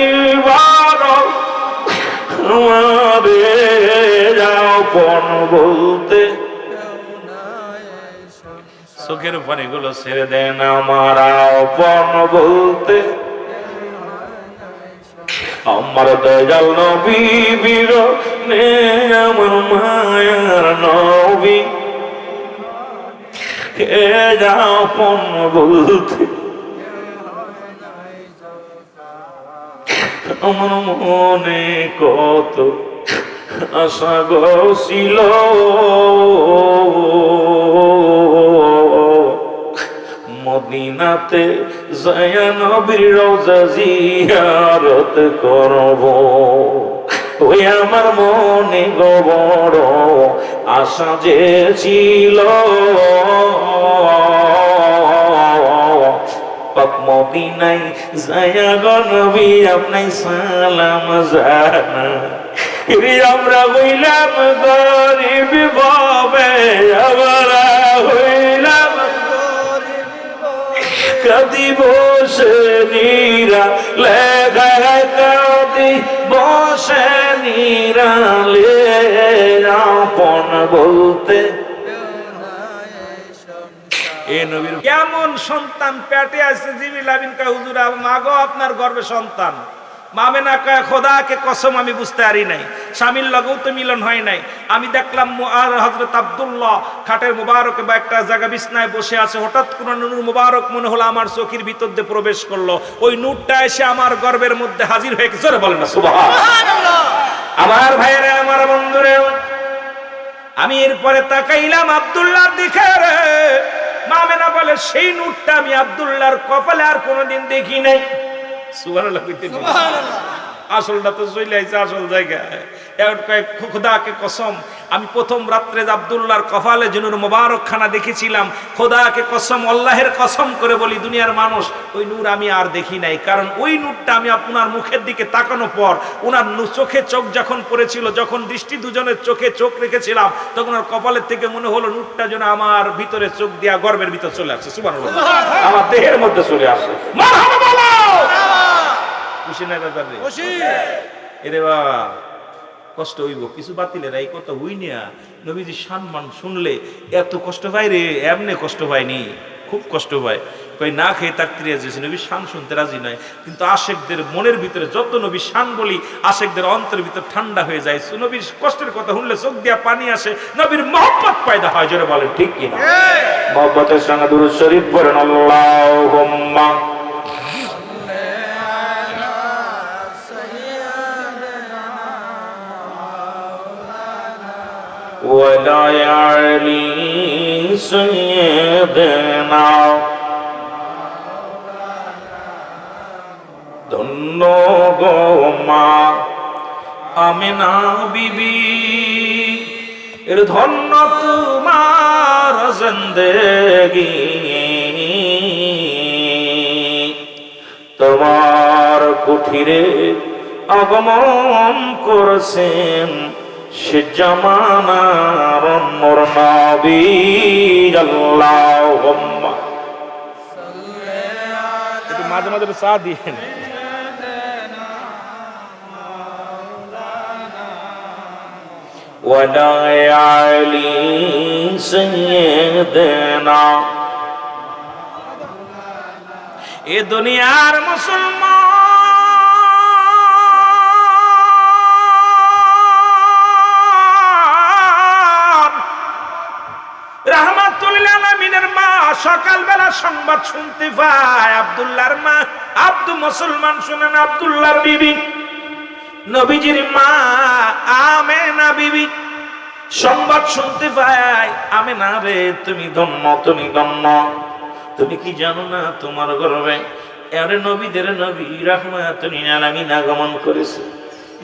বড় আমারে আপন বলতে, চোখের পানিগুলো ছেড়ে দেন আমার আপন বলতে, আমার দয়াল নবী বীর নে আমার মায়ার নবী, কে আপন বলতে, আমার মনে কত আশা গছিল, মদিনাতে যায়া নবীর রওজা জিয়ারত করব, ওই আমার মনে গো বড় আশা যে ছিল, পাক মদিনায় যায়া গো নবী আপনাই সালাম জানা, আমরা হইলাম গরিব বাবে, আমরা হইলাম কাদি বসে নীরা লেখা, কাদি বসে নীরালে আপন বলতে, এ নবীর কেমন সন্তান পেটে আছে, জিবরিল আমিন কয় হুজুর মা গো আপনার গর্ভে সন্তান, মামে না কয় খোদাকে কসম আমি বুঝতে পারি নাই, স্বামীর লগেও তো মিলন হয় নাই, আমি দেখলাম আর হযরত আব্দুল্লাহ খাটের মুবারকে বা একটা জায়গা বিছনায় বসে আছে, হঠাৎ কোন নূর মুবারক মনে হলো আমার চোখের ভিতর দিয়ে প্রবেশ করলো, ওই নূরটা এসে আমার গর্ভের মধ্যে হাজির হয়ে গেছে, জোরে বলেন না সুবহানাল্লাহ। আমার ভাইয়েরা আমার বন্ধুরে, আমি এরপরে তাকাইলাম আব্দুল্লাহর দিকে, রে মামেনা বলে সেই নূরটা আমি আব্দুল্লাহর কপালে আর কোনোদিন দেখি নাই, সুবহানাল্লাহ কইতে সুবহানাল্লাহ, আসলটা তো চলে আইছে আসল জায়গায়, খোদাকে কসম আমি প্রথম রাত্রে আব্দুল্লাহর কপালে যে নূর মুবারক খানা দেখেছিলাম, খোদাকে কসম আল্লাহের কসম করে বলি দুনিয়ার মানুষ ওই নূর আমি আর দেখি নাই, কারণ ওই নূরটা আমি আপনার মুখের দিকে তাকানোর পর ওনার চোখে চোখ যখন পড়েছিল, যখন দৃষ্টি দুজনের চোখে চোখ রেখেছিলাম, তখন ওর কপালের থেকে মনে হলো নূরটা যেন আমার ভিতরে চোখ দিয়া গর্বের ভিতর চলে আসছে, সুবহানাল্লাহ, আমার দেহের মধ্যে চলে আসে, মারহাবা বলো খুশি না দাদা খুশি, এরে বাবা কষ্ট হইব, কিছু বাতিলের এই কথা হই না, নবীজি সম্মান শুনলে এত কষ্ট পায় রে, এমনি কষ্ট পায়নি, খুব কষ্ট পায়, কই না খেয়ে তাকতিরে যেছে নবীর শান শুনতে রাজি নয়, কিন্তু আশেকদের মনের ভিতরে যত নবীর শান বলি আশেকদের অন্তরের ভিতর ঠান্ডা হয়ে যায়, নবীর কষ্টের কথা শুনলে চোখ দিয়া পানি আসে, নবীর মহব্বত পয়দা হয়, জোরে বলেন ঠিক কিনা, মহব্বতের সঙ্গে দুরূদ শরীফ পড়েন, আল্লাহুম্মা ولا يعلي سيدنا ধন্য গো মা আমিনা বিবি, এর ধন্য তোমার জিন্দেগি, তোমার কুঠিরে আগমন করেছেন সে জামানার নূর নবী, আল্লাহুম্মা একটু মাঝে মাঝে চা দিয়েন, ولا علي سيدنا এ দুনিয়ার মুসলমান রাহমাতুল্লিল আলামিনের মা সকালবেলা সংবাদ শুনতে পায় আব্দুল্লাহর মা মুসলমান শুনেন আব্দুল্লাহর বিবি নবীজির মা আমেনা বিবি সংবাদ শুনতে পায় আমেনা রে তুমি ধন্য তুমি কি জানো না তোমার গর্ভে আরে নবীদের নবী রাহমাতুল্লিল আলামিন আগমন করেছে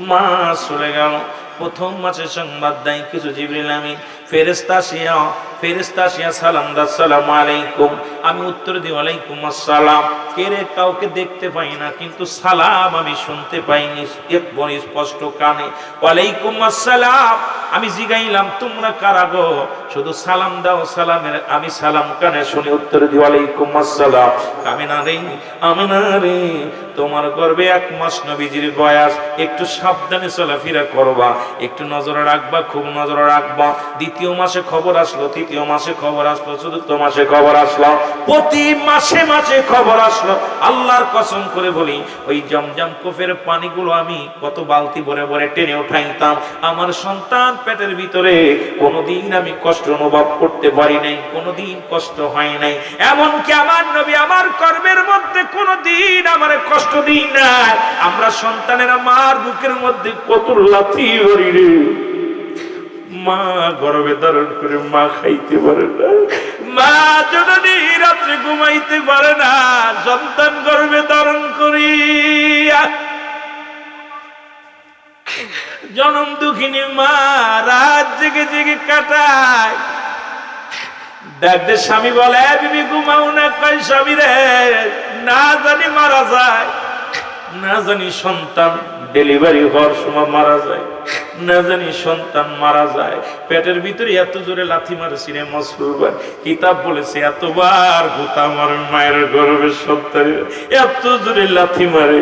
মা চলে গেল প্রথম মাসে সংবাদ দেয় কিছু জিবরিল আমিন ফেরেশতা আসিয়া সালাম দা আসসালামু আলাইকুম আমি উত্তর দিই ওয়ালাইকুম আসসালাম কেরে কাউকে দেখতে পাই না কিন্তু সালাম আমি শুনতে পাইনি একবার স্পষ্ট কানে ওয়ালাইকুম আসসালাম আমি জিগাইলাম তোমরা কারা গো শুধু সালাম দাও সালামের আমি সালাম কানে শুনে উত্তর দিই ওয়ালাইকুম আসসালাম আমিনা রে তোমার গর্ভে 1 মাস নবীজির বয়স একটু সাবধানে চলাফেরা করবা একটু নজরে রাখবা খুব নজরে রাখবা দ্বিতীয় মাসে খবর আসলো তৃতীয় মাসে খবর আসলো চতুর্থ মাসে খবর আসলো প্রতি মাসে খবর আসলো আল্লাহর কসম করে বলি ওই জমজম কূপের পানিগুলো আমি কত বালতি ভরে ভরে টেনে উঠাইতাম আমার সন্তান পেটের ভিতরে কোনোদিন আমি কষ্ট অনুভব করতে পারি নাই কোনোদিন কষ্ট হয় নাই এমনকি আমার নবী আমার গর্ভের মধ্যে কোনোদিন আমার কষ্ট দিই নাই আমরা সন্তানেরা মার বুকের মধ্যে কত লাথি ভরি রে মা গর্ভে ধারণ করে মা খাইতে পারে না মা জননী রাত্রে ঘুমাইতে পারে না সন্তান গর্ভে ধারণ করিয়া জনম দুঃখিনী মা রাত জেগে জেগে কাটায় দেখতে স্বামী বলে বিবি ঘুমাও না কয় স্বামী রে না জানি মারা যায় না জানি সন্তান ডেলিভারি হওয়ার সময় মারা যায় না জানি সন্তান মারা যায় পেটের ভিতরে এত জোরে লাথি মারছিল মুসলমান কিতাব বলেছে এতবার গোতা মারে মায়ের গর্ভের সন্তানের এত জোরে লাথি মারে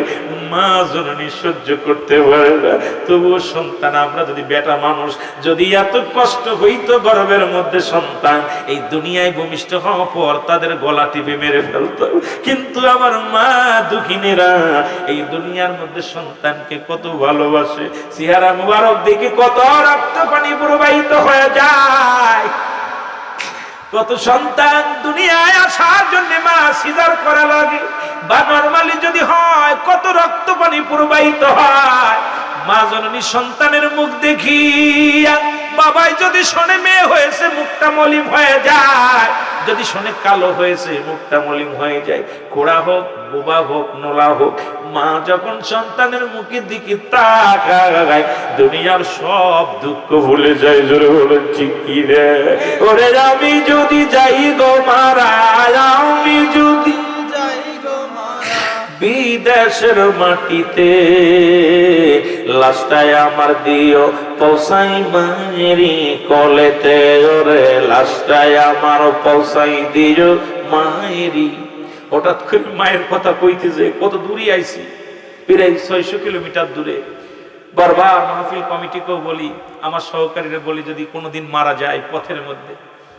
মা জননী সহ্য করতে পারে না তবুও সন্তান আমরা যদি বেটা মানুষ যদি এত কষ্ট হইতো গর্ভের মধ্যে সন্তান এই দুনিয়ায় ভূমিষ্ঠ হওয়ার পর তাদের গলা টিপে মেরে ফেলতো কিন্তু আমার মা দুঃখিনীরা এই দুনিয়ার মধ্যে সন্তানকে কত ভালোবাসে চেহারা মুবারক দেখে কত রক্ত পানি প্রবাহিত হয়ে যায় কত সন্তান দুনিয়ায় আসার জন্য মা সিজার করা লাগে বা নরমালি যদি হয় কত রক্ত পানি প্রবাহিত হয় মা জননী সন্তানের মুখ দেখিয়া বাবাই যদি শোনে মেয়ে হয়েছে মুখটা মলিন হয়ে যায় যদি শোনে কালো হয়েছে মুখটা মলিন হয়ে যায় খোড়া হোক বোবা হোক নোলা হোক মা যখন সন্তানের মুখের দিকে তাকায় দুনিয়ার সব দুঃখ ভুলে যায় জোরে বলেন ঠিক কি রে ওরে আমি যদি যাই গো মারা আমি যদি বিদেশের মাটিতে লাশটায় আমার দিও পৌঁছাই মায়েরি কলেতে ওরে লাশটায় আমার পৌঁছাই দিও মায়েরি হঠাৎ করে মায়ের কথা কইতে যে কত দূরে আইছি প্রায় 600 কিলোমিটার দূরে বারবার মাহফিল কমিটিকেও বলি আমার সহকারীরা বলি যদি কোনোদিন মারা যায় পথের মধ্যে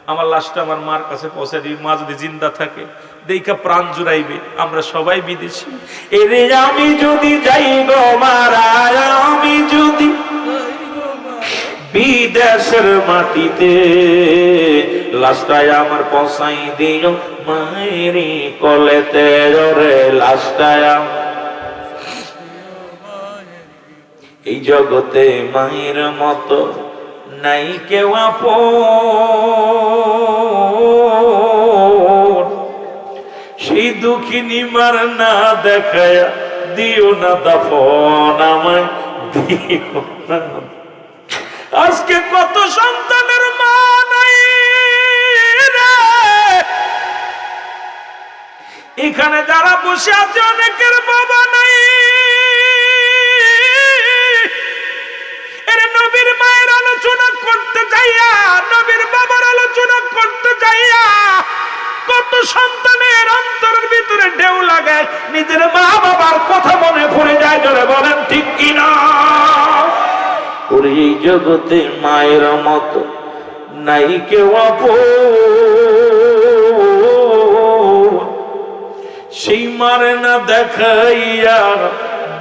আমার লাশটা আমার মার কাছে পৌঁছে দিবি মা যদি জিন্দা থাকে দেখা প্রাণ জুড়াইবে আমরা সবাই বিদেশি এরে আমি যদি যাই গো মারা আমি যদি বিদেশের মাটিতে লাশটায় আমার পৌঁছাই দিও মায়েরি কলেতে ওরে লাশটায় এই জগতে মায়ের মতো নাই কেউ আপন সেই দুঃখিনী মার না দেখায়া দিও না দাফন আমায় দিও না আজকে কত সন্তানের মা নাই রে এখানে যারা বসে আছে অনেকের বাবা নাই এর নবীর মায়ের আলোচনা করতে যাইয়া নবীর বাবার আলোচনা করতে যাইয়া কত সন্তানের অন্তরের ভিতরে ঢেউ লাগায় নিজের মা বাবার কথা মনে পড়ে যায় জোরে বলেন ঠিক কিনা ওরে এই জগতে মায়ের মতো নাই কেউ আপন, সেই মারে না দেখাইয়া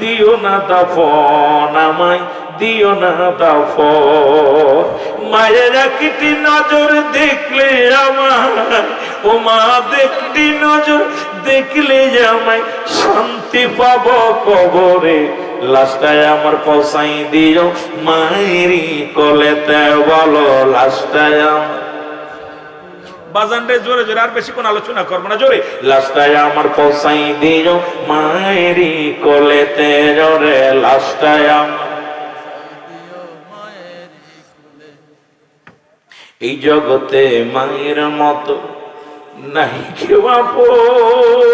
দিও না দাফন, আমায় দিও না দাফন। মায়ের একটি নজর দেখলে আমার, ও মা দেখটি নজর দেখলে আমায় শান্তি পাব কবরে, লাশটায় আমার পৌঁছাই দিও মায়েরই কোলেতে, বলো লাশটায় আমার। বাজানরে জোরে জোরে, আর বেশি কোন আলোচনা করবো না, জোরে। লাশটায় আমার পৌঁছাই দিও মায়েরই কোলেতে, জোরে লাশটায় আমার। এই জগতে মায়ের মতো নাই কেউ আপন,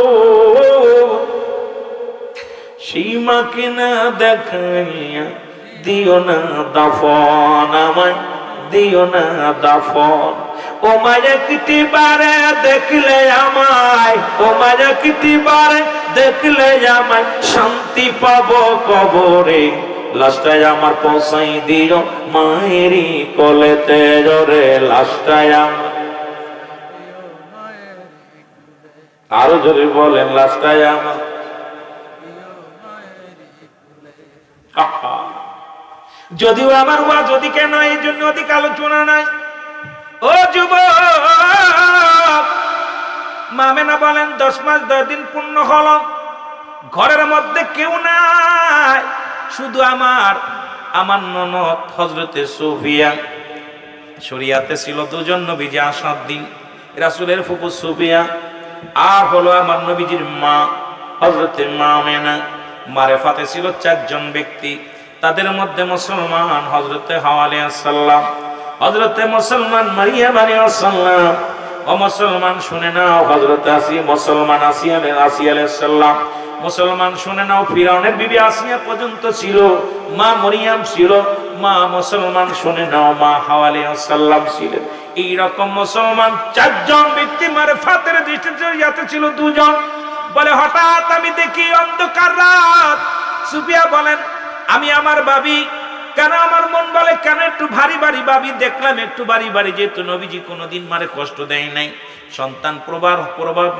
সেই মাকে না দেখাইয়া দিও না দাফন, আমায় দিও না দাফন। ও মায়া কিটি বারে দেখলে আমায়, ও মায়া কিটি বারে দেখলে আমায় শান্তি পাবো কবরে, লাশটায় আমার পৌঁছাই দিও মায়েরই কোলেতে, জোরে লাশটায় আমার। আরো জোরে বলেন লাশটায় আমার। যদিও আমার ওয়াজ ওদিকে নয়, এই জন্য অধিক আলোচনা নাই। ও যুবক, মা মেনা বলেন 10 মাস 10 দিন পূর্ণ হলো, ঘরের মধ্যে কেউ নাই, শুধু আমার ননদ হযরতে সুফিয়া। শরিয়াতে ছিল দুজন নবীজি আসার দিন, রাসূলের ফুফু সুফিয়া আর হলো আমার নবীজির মা হযরতে মা মেনা। মারেফাতে ছিল 4 জন ব্যক্তি, তাদের মধ্যে মুসলমান হযরতে হাওয়া আলাইহিস সালাম, হযরতে মুসলমান মারিয়াম আলাইহিস সালাম, ও মুসলমান শুনে নাও হযরতে মুসলমান আসিয়া আলাইহিস সালাম, মুসলমান শুনে নাও ফিরাউনের বিবি আসিয়া পর্যন্ত ছিল, মা মরিয়াম ছিল, মা মুসলমান শুনে নাও মা হাওয়া আলাইহিস সালাম ছিলেন। এইরকম মুসলমান 4 জন ব্যক্তি মারেফাতের দৃষ্টিতে ছিল 2 জন। বলে হঠাৎ আমি দেখি অন্ধকার রাত। সুফিয়া বলেন আমি আমার ভাবি, কেন আমার মন বলে কেন একটু ভারী ভারী ভাবি, দেখলাম একটু ভারী ভারী, যেহেতু নবীজি কোনোদিন মারে কষ্ট দেয় নাই। সন্তান প্রবার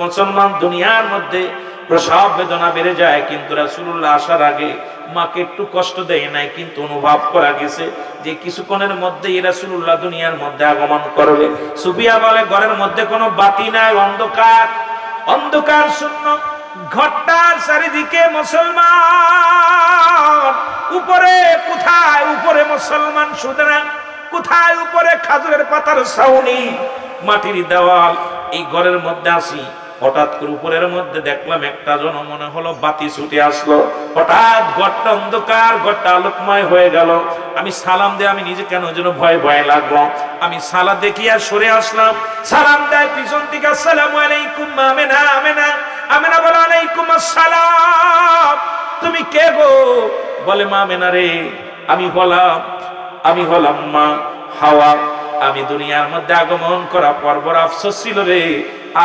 মুসলমান দুনিয়ার মধ্যে প্রসব বেদনা বেড়ে যায়, কিন্তু রাসূলুল্লাহ আসার আগে মাকে একটু কষ্ট দেয় নাই, কিন্তু অনুভব করা গেছে যে কিছুক্ষণের মধ্যে রাসূলুল্লাহ দুনিয়ার মধ্যে আগমন করবে। সুফিয়া বলে ঘরের মধ্যে কোনো বাতি নাই, অন্ধকার, অন্ধকার শূন্য ঘরটার চারিদিকে মুসলমান। উপরে কোথায়, উপরে মুসলমান সুতরাং কোথায়, উপরে খাজুরের পাতার ছাউনি, মাটির দেওয়াল। এই ঘরের মধ্যে আসি, হঠাৎ করে উপরের মধ্যে দেখলাম একটা জন মনে হলো বাতি ছুটে আসলো, হঠাৎ ঘরটা অন্ধকার, ঘরটা আলোকময় হয়ে গেল। আমি সালাম দিয়ে আমি নিজে কেন যেন ভয় ভয় লাগলো, আমি সালাম দেখিয়া সরে আসলাম। সালাম দেয় পিছন থেকে, আসসালামু আলাইকুম আমেনা। আমেনা আমেনা বলে আলাইকুম আসসালাম, তুমি কে গো? বলে মা মেনা রে, আমি হলাম মা হাওয়া। আমি দুনিয়ার মধ্যে আগমন করা পর বড় আফসোস ছিল রে,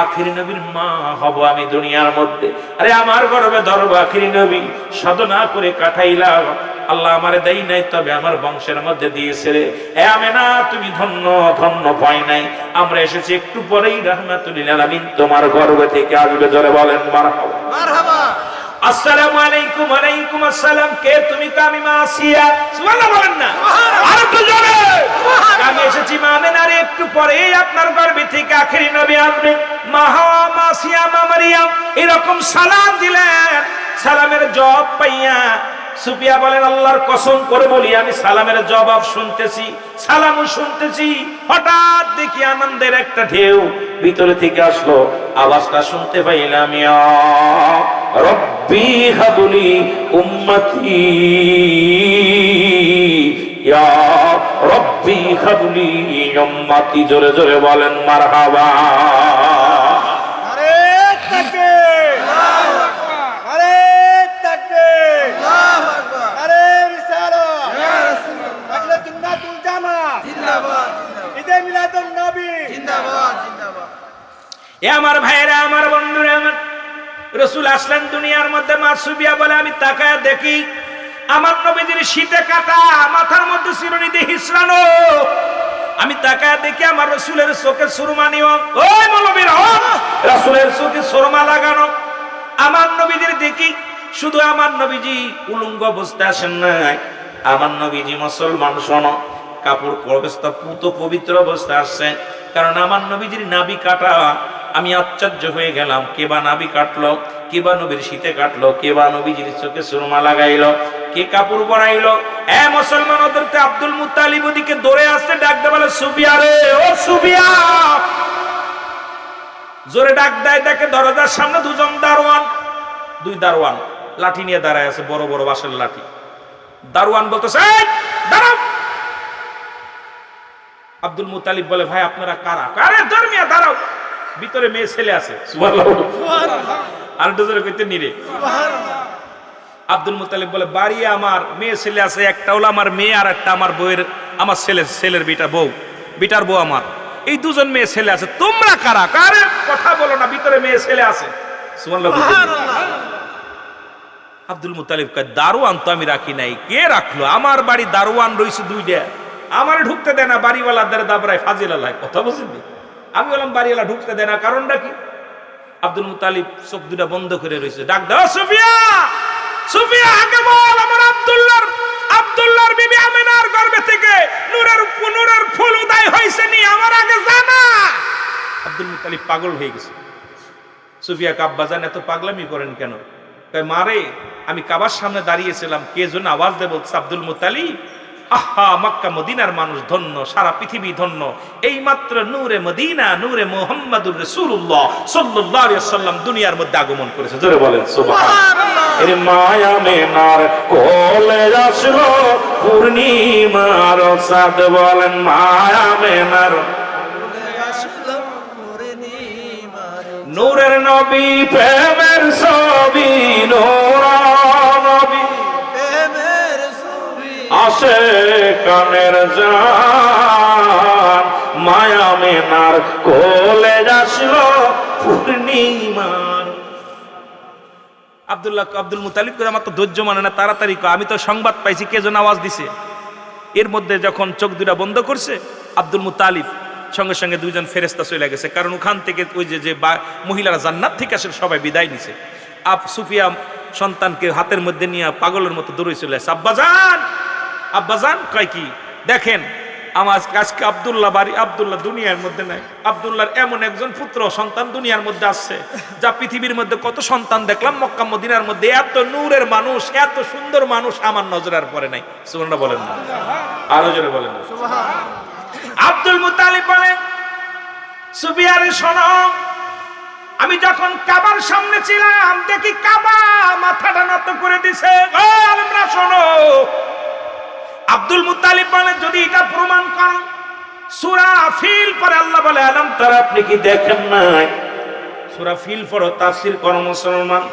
আখিরি নবীর মা হব আমি দুনিয়ার মধ্যে। আরে আমার গর্বে ধরব আখিরি নবী, সাধনা করে কাটাইলাম, আল্লাহ আমারে দেই নাই, তবে আমার বংশের মধ্যে দিয়েছে রে। এ আমেনা তুমি ধন্য, ধন্য পাই নাই। আমরা এসেছি একটু পরেই রাহমাতুল লিল আলামিন তোমার গর্বে থেকে আসবে, জোরে বলেন মারহাবা মারহাবা। আসসালামু আলাইকুম। ওয়ালাইকুম আসসালাম। কে তুমি? আমি মা আসিয়া। সুবহানাল্লাহ বলেন না, আর একটু জোরে। আমি এসেছি মা আমেনারে, একটু পরেই আপনার গর্ভে থেকে আখেরি নবী আসবে, মা হাওয়া, মা আসিয়া, মা মারিয়াম। এরকম সালাম দিলেন। সালামের জবাব পাইয়া সুফিয়া বলেন আল্লাহর কসম করে বলি আমি সালামের জবাব শুনতেছি, সালামও শুনতেছি, হঠাৎ দেখি আনন্দের একটা ঢেউ ভিতরে থেকে আসলো। আওয়াজটা শুনতে পাইলাম, ইয়া রব্বি হাবলি উম্মতি, ইয়া রব্বি হাবলি উম্মতি। জোরে জোরে বলেন মারহাবা। আরে তাকবীর, আল্লাহু আকবার, আরে তাকবীর, আল্লাহু আকবার, আরে রিসালাত, ইয়া রাসূলুল্লাহ, আহলে সুন্নাতুল জামাত জিন্দাবাদ, জিন্দাবাদ, ঈদে মিলাদুন নবী জিন্দাবাদ, জিন্দাবাদ। এ আমার ভাইরা, আমার বন্ধুরা, আমার রাসূল আসলেন দুনিয়ার মধ্যে। মা সুফিয়া বলে আমি তাকায় দেখি আমার নবীজির শীতে কাটা, মাথার মধ্যে চিরুনি দিয়ে হিসড়ানো। আমি তাকায় দেখি আমার রাসূলের চোখে সুরমা নিয়ম। ওই মৌলবীরা, রাসূলের চোখে সুরমা লাগানো। আমার নবীজির দেখি, শুধু আমার নবীজি উলঙ্গ অবস্থায় আসেন নাই, আমার নবীজি মুসলমান শোনো কাপড় অবস্থা পুত পবিত্র অবস্থা আসছে। কারণ আমার নবীজির নাভি কাটা। আমি আশ্চর্য হয়ে গেলাম, কে বা নাভি কাটলো, কে বা নবীর শীতে কাটলো, কে বা নবীজির চোখে সুরমা লাগাইলো, কে কাপড় পরাইলো। এ মুসলমান, ওদেরকে আব্দুল মুত্তালিব ওদিকে দৌড়ে আসতে ডাকতে বলে, সুফিয়া রে, ও সুফিয়া। জোরে ডাক দেয়, দেখে দরজার সামনে দুজন দারোয়ান, দুই দারোয়ান লাঠি নিয়ে দাঁড়ায় আছে, বড় বড় বাঁশের লাঠি। দারোয়ান বলতেছে, এই দাঁড়াও। আব্দুল মুত্তালিব বলে, ভাই আপনারা কারা? আরে ধর্মিয়া দাঁড়াও, ভিতরে মেয়ে ছেলে আছে। আর ডোজরে কইতে নিরে। আব্দুল মুত্তালিব বলে, বাড়ি আমার, মেয়ে ছেলে আছে, একটা হলো আমার মেয়ে আর একটা আমার বউয়ের, আমার ছেলের বিটার বউ আমার, এই দুজন মেয়ে ছেলে আছে। তোমরা কারা? কারে কথা বলো না, ভিতরে মেয়ে ছেলে আছে। আব্দুল মুত্তালিব কয়, দারোয়ান তো আমি রাখি নাই। কে রাখলো? আমার বাড়ি দারোয়ান রইছে দুইটা, আমার ঢুকতে দেয় না, বাড়িওয়ালাদের দাবরায় ফাজিল আল্লাহ। কথা বুঝলি? আমি বললাম বাড়িওয়ালা ঢুকতে দেয় না, কারণটা কি? আব্দুল মুত্তালিব চোখ দুটা বন্ধ করে রয়েছে। ডাক দাও, সুফিয়া, সুফিয়া আগে বল, আমার আব্দুল্লাহর বিবি আমিনার গর্ভে থেকে নূরের ফুল উদয় হইছে নি, আমার আগে জানা। আব্দুল মুত্তালিব পাগল হয়ে গেছে। সুফিয়া কাব্বা জান, এত পাগলামি করেন কেন? কয়, মারে আমি কাবার সামনে দাঁড়িয়েছিলাম, কে যেন আওয়াজ দেব, আব্দুল মুত্তালিব। আহা, মক্কা মদিনার মানুষ ধন্য, সারা পৃথিবী ধন্য। এই মাত্র নূরে মদিনা, নূরে মুহাম্মাদুর রাসূলুল্লাহ সাল্লাল্লাহু আলাইহি ওয়াসাল্লাম দুনিয়ার মধ্যে আগমন করেছে। জোরে বলেন সুবহানাল্লাহ। এর মায়া মেনার কোলে আসলো পূর্ণিমার চাঁদ, বলেন মায়া মেনার নূরের নবী, প্রেমের ছবি, নূর নবী আসে কানের জান, মায়া মেনার কোলে আসলো পূর্ণিমার। আব্দুল মুত্তালিব করে, আমার তো ধৈর্য মানে না, তাড়াতাড়ি আমি তো সংবাদ পাইছি কে যেন আওয়াজ দিছে। এর মধ্যে যখন চোখ দুটা বন্ধ করছে আব্দুল মুত্তালিব, সঙ্গে সঙ্গে দুইজন ফেরেশতা চলে গেছে। কারণ ওখান থেকে ওই যে মহিলারা জান্নাত থেকে আসলে সবাই বিদায় নিছে। সুফিয়া সন্তানকে হাতের মধ্যে নিয়ে পাগলের মতো দৌড়ে চলে আসে। আব্বাজান কয় কি? দেখেন আমার আজকে আব্দুল্লাহ দুনিয়ার মধ্যে নাই। আব্দুল্লাহর এমন একজন পুত্র সন্তান দুনিয়ার মধ্যে আসছে, যা পৃথিবীর মধ্যে কত সন্তান দেখলাম, মক্কা মদিনার মধ্যে এত নূরের মানুষ, এত সুন্দর মানুষ আমার নজরের পরে নাই। সুবহানাল্লাহ বলেন না, আরো জোরে বলেন না। আব্দুল মুত্তালিব বলেন, সুফিয়া রে শোনো, আমি যখন কাবার সামনে ছিলাম দেখি কাবা মাথাটা নত করে দিছে। ও আলেমরা শোনো। আব্দুল মুত্তালিব বলেন, যদি এটা প্রমাণ করো, সূরা ফিল পরে আল্লাহ বলে, আলম তারা, আপনি কি দেখেন নাই? সূরা ফিল পড়ো, তাফসীর করো মুসলমান।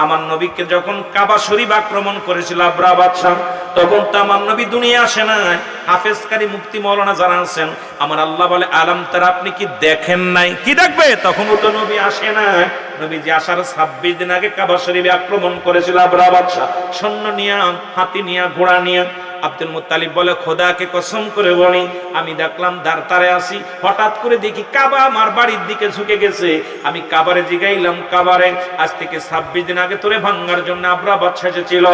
আমার নবীকে যখন কাবা শরীফ আক্রমণ করেছিল আবরাহ বাদশা, তখন তো আমার নবী দুনিয়া আসে নাই। হাফেজকারী মুফতি মাওলানা যারা আছেন, আমার আল্লাহ বলে, আলম তারা, আপনি কি দেখেন নাই? কি দেখবে? তখনও তো নবী আসে নাই। নবীজি আসার 26 দিন আগে কাবা শরীফে আক্রমণ করেছিল আবরাহ বাদশা, সৈন্য নিয়ে, হাতি নিয়ে, ঘোড়া নিয়ে। আব্দুল মুত্তালিব বলে, খোদাকে কসম করে বলি, আমি দেখলাম দাঁড়ায় আসি, হঠাৎ করে দেখি কাবা আমার বাড়ির দিকে ঝুঁকে গেছে। আমি কাবারে জিগাইলাম, কাবারে আজ থেকে 26 দিন আগে তোরে ভাঙার জন্য আবরাহ বাদশা এসেছিল,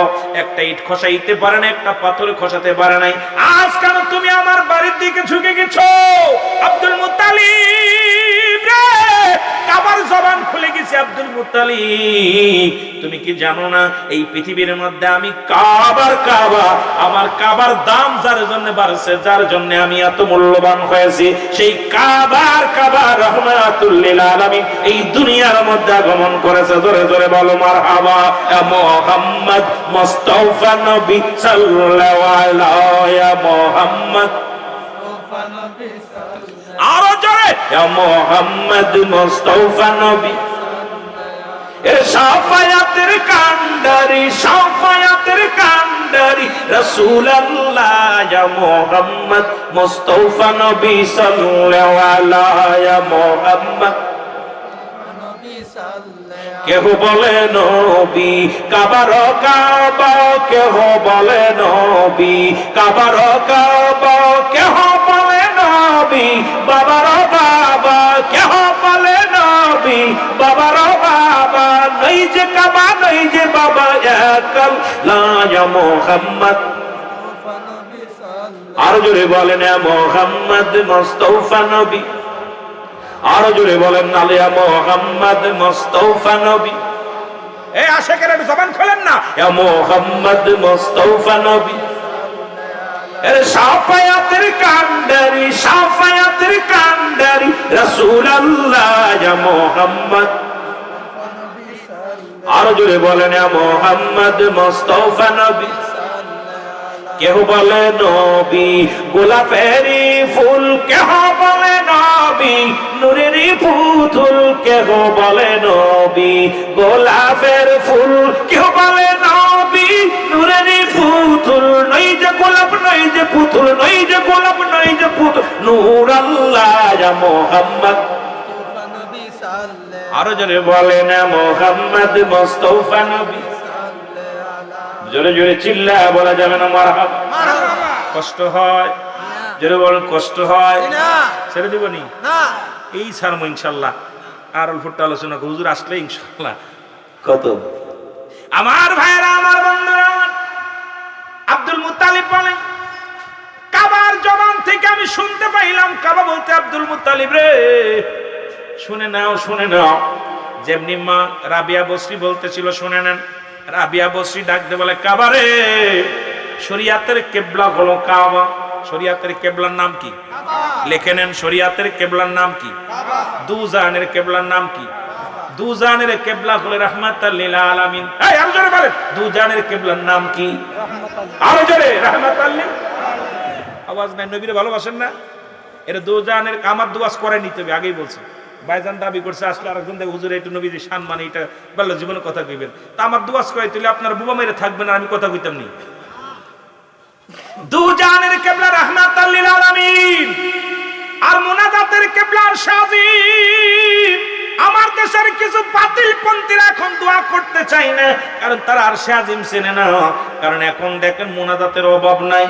একটা ইট খসাইতে পারে না, একটা পাথর খসাতে পারে নাই, আজ কেন তুমি আমার বাড়ির দিকে ঝুঁকে গেছো? আব্দুল মুত্তালিব রে, কাবার জবান খুলে গেছে। আব্দুল মুত্তালিব, তুমি কি জানো না এই পৃথিবীর মধ্যে আমি কাবা, আমার কাবার দাম যার জন্য বাড়ছে, যার জন্য আমি এত মূল্যবান হয়েছি, সেই কাবা রাহমাতুল লিল আলামিন এই দুনিয়ার মধ্যে আগমন করেছে। জোরে জোরে বলো মারহাবা। মুহাম্মদ মুস্তাফা নবী সাল্লাল্লাহু আলাইহি মুহাম্মদ, আরো জোরে, মুহাম্মদ মুস্তাফা নবী, শাফায়াতের কান্ডারি, শাফায়াতের কান্ডারি রাসূলুল্লাহ, ইয়া মুহাম্মদ মুস্তাফা নবী সাল্লাল্লাহু আলাইহি মুহাম্মদ। কেহ বলে নবী, কাবার কাবা কেহ বলে নবী, কাবার কাবা কেহ বলে নবী, বাবার বাবা কেহ বলে নবী, বাবার বাবা নই যে কাবা নই যে বাবা এক আল্লাহ মুহাম্মদ। আরো জোরে বলেন মুহাম্মদ মুস্তাফা নবী, আরো জোরে বলেন আলিয়া মুহাম্মদ মুস্তাফা নবী। এই আশিকের একটু জবান খোলেন না, ইয়া মুহাম্মদ মুস্তাফা নবী। এর শাফায়াতের কান্ডারি, শাফায়াতের কান্ডারি রাসূলুল্লাহ ইয়া মুহাম্মদ। আরো জোরে বলেন ইয়া মুহাম্মদ মুস্তাফা নবী। কেহ বলে নবী গোলাপেরি ফুল, কেহ বলে নবী নূরের পুতুল, কেহ বলে নবী গোলাপের ফুল, কেহ বলে নবী নূরের পুতুল। নই যে গোলাপ নই যে পুতুল, নই যে গোলাপ নই যে পুতুল, নূর আল্লাহ ইয়া মুহাম্মদ। আরো জোরে বলেন মুহাম্মদ মুস্তাফা নবী। জোরে জোরে চিল্লা বলা যাবে না মারহাবা? কষ্ট হয়, জোরে বলেন কষ্ট হয়, ছেড়ে দিব নি এই ছাড়বো ইনশাল্লাহ। আর অল্পটা আলোচনা করব, হুজুর আসলে ইনশাল্লাহ। কত আমার ভাইরা, আমার বন্ধুরা, আব্দুল মুত্তালিব বলেন, কাবার জবান থেকে আমি শুনতে পাইলাম, কাবা বলতে আব্দুল মুত্তালিব রে, শুনে নাও শুনে নাও। যেমনি মা রাবিয়া বসরি বলতেছিল, শুনে নেন। রাবিয়া বসরি ডাকতে বলে, কাবা রে, শরিয়াতের কেবলা হলো কাবা। শরিয়াতের কেবলার নাম কি? লিখে নেন, শরিয়াতের কেবলার নাম কি? দুজানের কেবলার নাম কি? দুজানের কেবলা হলো রাহমাতাল লিল আলামিন। এই আরো জোরে বলেন, দুজানের কেবলার নাম কি? আরো জোরে, রাহমাতাল লিল। আওয়াজ নাই, নবীরে ভালোবাসেন না? এটা দুজানের, আমার দুয়াজ করে নিতে হবে, আগেই বলছি। ভাইজান দাবি করছে, আসলে আরেকজন দেখ হুজুর একটু নবীর শান মানে এটা বললো জীবনে কথা কইবেন, তা আমার দুয়াজ করে তুলে আপনার বুবা মেরে থাকবেন, আমি কথা কইতাম নি। দুজানের কেবলা রাহমাতাল লিল আলামিন, আর মুনাজাতের কেবলা শাযীব। আমার দেশের কিছু বাতিল পন্থীরা এখন দোয়া করতে চায় না, কারণ তারা আর শাযীম চেনে না। কারণ এখন দেখেন মুনাজাতের অভাব নাই।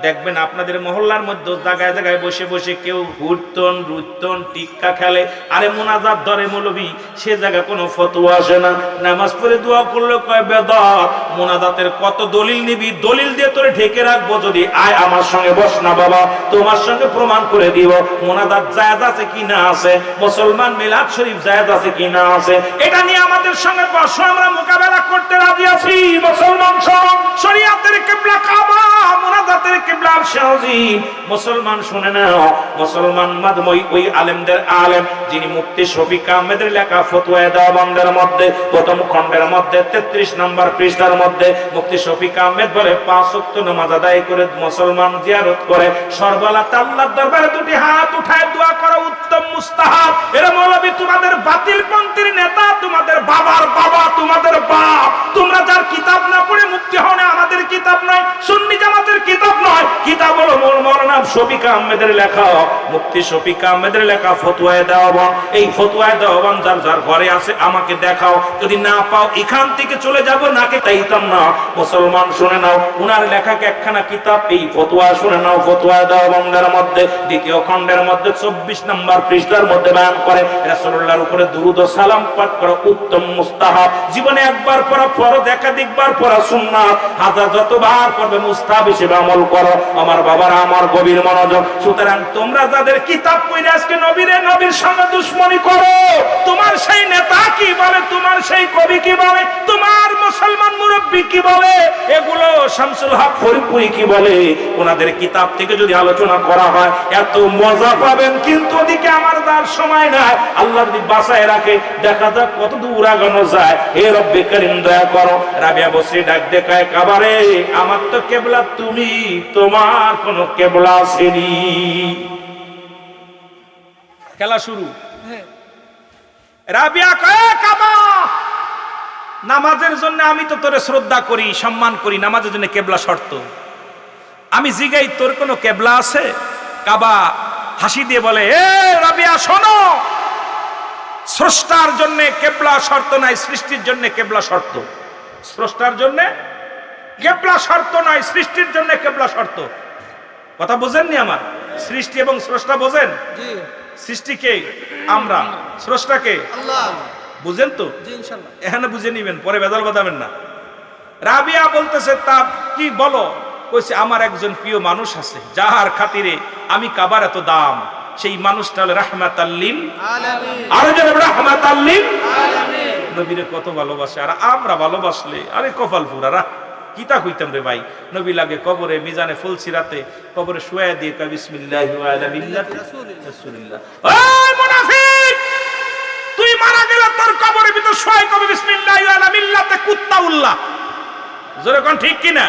দেখবেন আপনাদের মহল্লার মধ্যে জায়গায় জায়গায় বসে বসে কেউ হুড়তন রুতন টিক্কা খেলে, আরে মুনাজাত ধরে মৌলবী, সে জায়গা কোনো ফতোয়া আসে না। নামাজ পড়ে দোয়া করলে কয় বেদাত। মুনাজাতের কত দলিল নিবি, দলিল দিয়ে তোরে ঢেকে রাখবো। যদি আয় আমার সঙ্গে বস না বাবা, তোমার সঙ্গে প্রমাণ করে দিব মুনাজাত জায়েজ আছে কি না আছে, মুসলমান মিলাদ শরীফ জায়েজ আছে কি না আছে, এটা নিয়ে আমাদের সঙ্গে বসো, আমরা মোকাবেলা করতে রাজি আছি। মুসলমান সব শরিয়াতের কিবলা কাবা, মুনাজাতের কিবলা শাযীব। মুসলমান শুনে নাও, মুসলমান মাদমই ওই আলেমদের আলেম যিনি মুফতি শফিক আহমেদের লেখা ফতোয়া দেওবন্দের মধ্যে প্রথম খণ্ডের মধ্যে 33 নম্বর পৃষ্ঠার মধ্যে মুফতি শফিক আহমেদ বলে, 5 ওয়াক্ত নামাজ আদায় করে মুসলমান জিয়ারত করে সর্ববেলাতে আল্লাহর দরবারে দুটি হাত উঠায় দোয়া করা উত্তম মুস্তাহাব। এরা মৌলবী তোমাদের বাতিল পন্থীর নেতা, তোমাদের বাবার বাবা, তোমাদের বাপ, তোমরা যার কিতাব না পড়ে মুক্তি হও না, আমাদের কিতাব নয়, সুন্নি জামাতের কিতাব নয়, কিতাব হলো মৌলানা শফিক আহমেদের লেখা, মুফতি শফিক আহমেদের লেখা ফতোয়া দেওয়ান। এই ফতোয়া দেওয়ান যার যার ঘরে আছে আমাকে দেখাও, যদি না পাও এখান থেকে চলে যাব, নাকে তাইতাম না। মুসলমান শুনে নাও, উনার লেখাকে একখানা কিতাব, এই ফতোয়া শুনে নাও। ফতোয়া দেওয়ানদের মধ্যে দ্বিতীয় খণ্ডের মধ্যে 24 নম্বর পৃষ্ঠার মধ্যে বয়ান করে রাসূলুল্লাহর উপরে দুরূদ ও সালাম পাঠ করা উত্তম মুস্তাহাব। জীবনে একবার পড়া ফরজ, একাধিকবার পড়া সুন্নাত, হাজার যতবার পড়বে মুস্তাহাব হিসেবে আমল করো। আমার বাবারা, আমার গভীর মনোযোগ। সুতরাং তোমরা যাদের কিতাব পড়ে আজকে নবীর সঙ্গে দুশ্মনী করো, তোমার সেই নেতা কি বলে, তোমার সেই কবি কি বলে, তোমার মুসলমান মুরব্বী কি বলে, এগুলো শামসুল হক ফরিদপুরি কি বলে, ওনাদের কিতাব থেকে যদি আলোচনা করা হয় এত মজা পাবেন। কিন্তু ওদিকে আমার তার সময় নাই, আল্লাহ যদি বাঁচায় রাখে দেখা যাক কত দূর আগানো যায়। হে রব্বে করিম দয়া করো। রাবিয়া বসরি ডাক দেখায়, কাবারে আমার তো কেবলা তুমি, তোমার কোন কেবলা আসেনি। খেলা শুরু। রাবিয়া কয়, কাবা নামাজের জন্য আমি তো তোরে শ্রদ্ধা করি, সম্মান করি, নামাজের জন্য কেবলা শর্ত। আমি জিগাই তোর কোনো কেবলা আছে? কাবা হাসি দিয়ে বলে, এ রাবিয়া শোনো, স্রষ্টার জন্য কেবলা শর্ত নাই, সৃষ্টির জন্য কেবলা শর্ত। স্রষ্টার জন্য কেবলা শর্ত নয়, সৃষ্টির জন্য কেবলা শর্ত। কথা বোঝেননি আমার? সৃষ্টি এবং স্রষ্টা বোঝেন? সৃষ্টিকে আমরা, স্রষ্টাকে আল্লাহ। বুঝেন তো? জি ইনশাআল্লাহ। এখানে বুঝে নিবেন, পরে বেদাল বাঁধাবেন না। রাবিয়া বলতেছে তা কি বলো? কইছে আমার একজন প্রিয় মানুষ আছে যাহার খাতিরে আমি কাবার এত দাম, সেই মানুষটা হলো রাহমাতাল লিল আলামিন। আর যারা রাহমাতাল লিল আলামিন। নবীরে কত ভালোবাসে, আর আমরা ভালোবাসলে আরে কপাল পুরারা কিতা কইতাম রে ভাই। নবী লাগে কবরে মিজানে ফুলসিরাতে কবরে শুয়া দিয়ে কয় বিসমিল্লাহি ওয়া আলা মিল্লাতি রাসূলিল্লাহ। ওই মুনাফিক, তুই মারা গেলে তোর কবরের ভিতর শুয়াই কবে বিসমিল্লাহি ওয়া আলা মিল্লাতি কুত্তাউল্লাহ। জোরে কোন ঠিক কি না?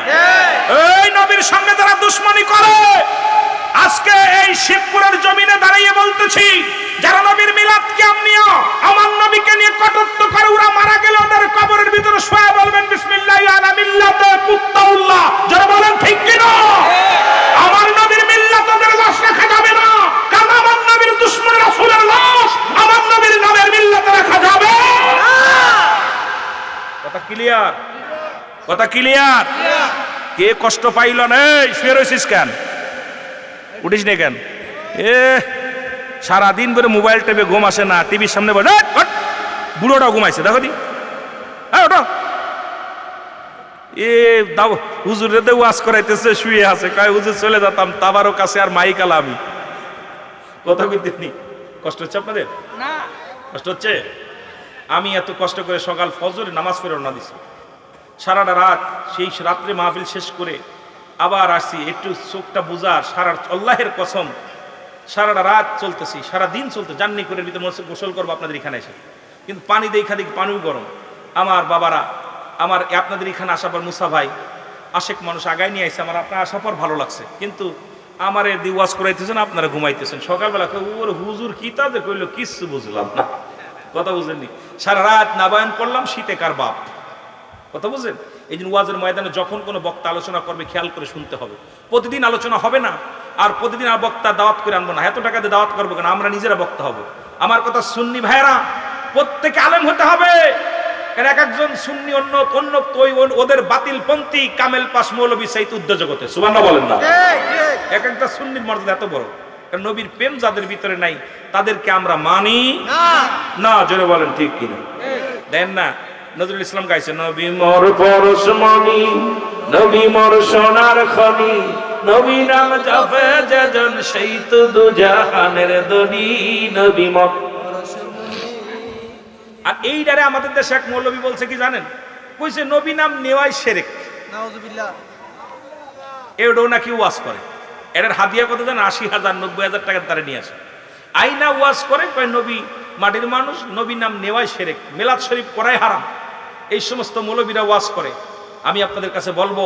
এই নবীর সঙ্গে যারা দুশমনি করে, আজকে এই শিবপুরের জমিনে দাঁড়িয়ে বলতেছি, যারা নবীর মিলাদকে নিয়ে আমার নবীকে নিয়ে কটূক্তি করে, ওরা মারা গেলে ওদের কবরের ভিতরে শুয়ে বলবেন বিসমিল্লাহি আলা মিল্লাতে কুত্তাউল্লাহ। যারা বলেন ঠিক কি না? আমার নবীর মিল্লাত ওদের লাশ রাখা যাবে না, কারণ আমার নবীর দুশমন রাসূলের লাশ আমার নবীর নামের মিল্লাতে রাখা যাবে না। কথা ক্লিয়ার? কথা ক্লিয়ার? কে কষ্ট পাইল না? শুয়ে রয়েছিস কেন? উঠিস না কেন? সারাদিন ধরে মোবাইল টেপে ঘুম আসে না, টিভির সামনে বসে বুড়োটা ঘুমাইছে, দেখো দি। ওটা দাও হুজুরে দে ওয়াজ করাইতেছে, শুয়ে আছে, কয় হুজুর চলে যেতাম তাবারও কাছে আর মাইকালা আমি। কথা কইতেনি কষ্ট হচ্ছে আপনাদের? না কষ্ট হচ্ছে? আমি এত কষ্ট করে সকাল ফজরে নামাজ পড়ে রওনা দিছি, সারাটা রাত, সেই রাত্রে মাহফিল শেষ করে আবার আসছি একটু চোখটা বুঝার, সারা আল্লাহের কসম সারাটা রাত চলতেছি, সারা দিন চলতে জার্নি করে ভিতরে গোসল করবো আপনাদের এখানে এসে, কিন্তু পানি দেখা দেখি পানিও গরম। আমার বাবারা, আমার আপনাদের এখানে আসার পর মুসা ভাই আশেক মানুষ আগায় নিয়ে আসছে, আমার আপনার আসার পর ভালো লাগছে, কিন্তু আমার এর দিয়ে ওয়াজ করাইতেছেন, আপনারা ঘুমাইতেছেন। সকালবেলা ওর হুজুর কি তাদের কইলো কিচ্ছু বুঝলাম না। কথা বুঝেননি? সারা রাত নাবায়ন করলাম, শীতে কার বাপ। কথা বুঝলেন? এই জন্য ওয়াজের ময়দানে যখন কোনো বক্তা আলোচনা করবে খেয়াল করে শুনতে হবে। প্রতিদিন আলোচনা হবে না, আর প্রতিদিন আর বক্তা দাওয়াত করে আনবো না। এত টাকা দিয়ে দাওয়াত করবো কেন? আমরা নিজেরা বক্তা হব। আমার কথা সুন্নি ভাইরা, প্রত্যেকে আলেম হতে হবে। এক একজন সুন্নি অন্য অন্য ওদের বাতিল পন্থী কামেল পাস মৌলবী সাইত উদ্যোজগতে সুবহানাল্লাহ বলেন না? এক একটা সুন্নির মর্যাদা এত বড়, কারণ নবীর প্রেম যাদের ভিতরে নাই তাদেরকে আমরা মানি না। জোরে বলেন ঠিক কিনা? দেন না? নজরুল ইসলাম গাইছে, নবী মোর পরশমণি, নবী মোর সোনার খনি, নবী নাম জপে যেজন সেই তো দুজাহানের ধনী, নবী মোর। আর এই ডারে আমাদের দেশে এক মৌলবী বলছে কি জানেন? কইছে নবী নাম নেওয়াই শিরক। নাউজুবিল্লাহ। এটাও নাকি ওয়াজ করে। এটার হাদিয়া কত জানেন? ৮০,০০০ ৯০,০০০ টাকার তারা নিয়ে আসে। আইনা ওয়াজ করে, কয় নবী মাটির মানুষ, নবী নাম নেওয়াই শিরক, মিলাদ শরীফ করাই হারাম। এই সমস্ত মৌলবীরা ওয়াজ করে। আমি আপনাদের কাছে বলবো,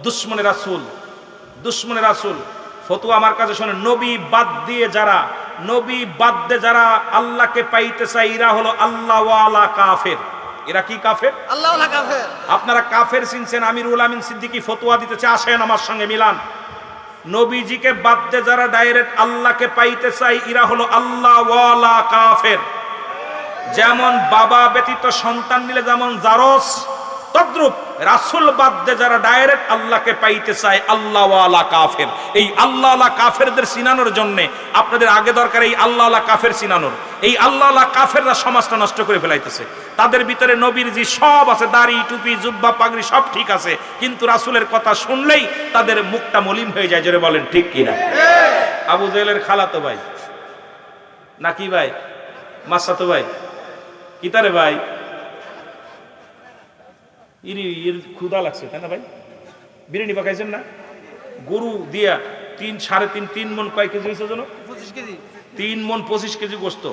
দুশমনে রাসূল, দুশমনে রাসূল ফতোয়া আমার কাছে শোনেন। নবী বাদ দিয়ে যারা আল্লাহকে পাইতে চায়, এরা হলো আল্লাহ ওয়ালা কাফের। এরা কি কাফের? আল্লাহ ওয়ালা কাফের। আপনারা কাফের চিনছেন, আমিরুল আমিন সিদ্দিকী ফতোয়া দিতেছে, আসেন আমার সঙ্গে মিলান। নবীজিকে বাদ দিয়ে যারা ডাইরেক্ট আল্লাহকে পাইতে চায়, এরা হলো আল্লাহ ওয়ালা কাফের। যেমন বাবা ব্যতীত সন্তান নিলে যেমন জারস, তদ্রূপ রাসূল বাদ দিয়ে যারা ডাইরেক্ট আল্লাহকে পাইতে চায়, আল্লাহ ওয়ালা কাফের। এই আল্লাহ ওয়ালা কাফেরদের চিনানোর জন্য আপনাদের আগে দরকার এই আল্লাহ ওয়ালা কাফের চিনানোর। এই আল্লাহ ওয়ালা কাফেররা সমাজটা নষ্ট করে ফেলাইতেছে। তাদের ভিতরে নবীর জি সব আছে, দাড়ি টুপি জুব্বা পাগড়ি সব ঠিক আছে, কিন্তু রাসূলের কথা শুনলেই তাদের মুখটা মলিন হয়ে যায়। জোরে বলেন ঠিক কিনা? আবু জেহেলের খালাতো ভাই নাকি ভাই? মাসাতো ভাই? কিতারে ভাই? এর ক্ষুধা লাগছে তাই না ভাই? বিরিয়ানি পাকাইছেন না? গরু দিয়া 3.5 মন, কয় কেজি হয়েছে যেন? 25 কেজি। 3 মন 25 কেজি গোস্ত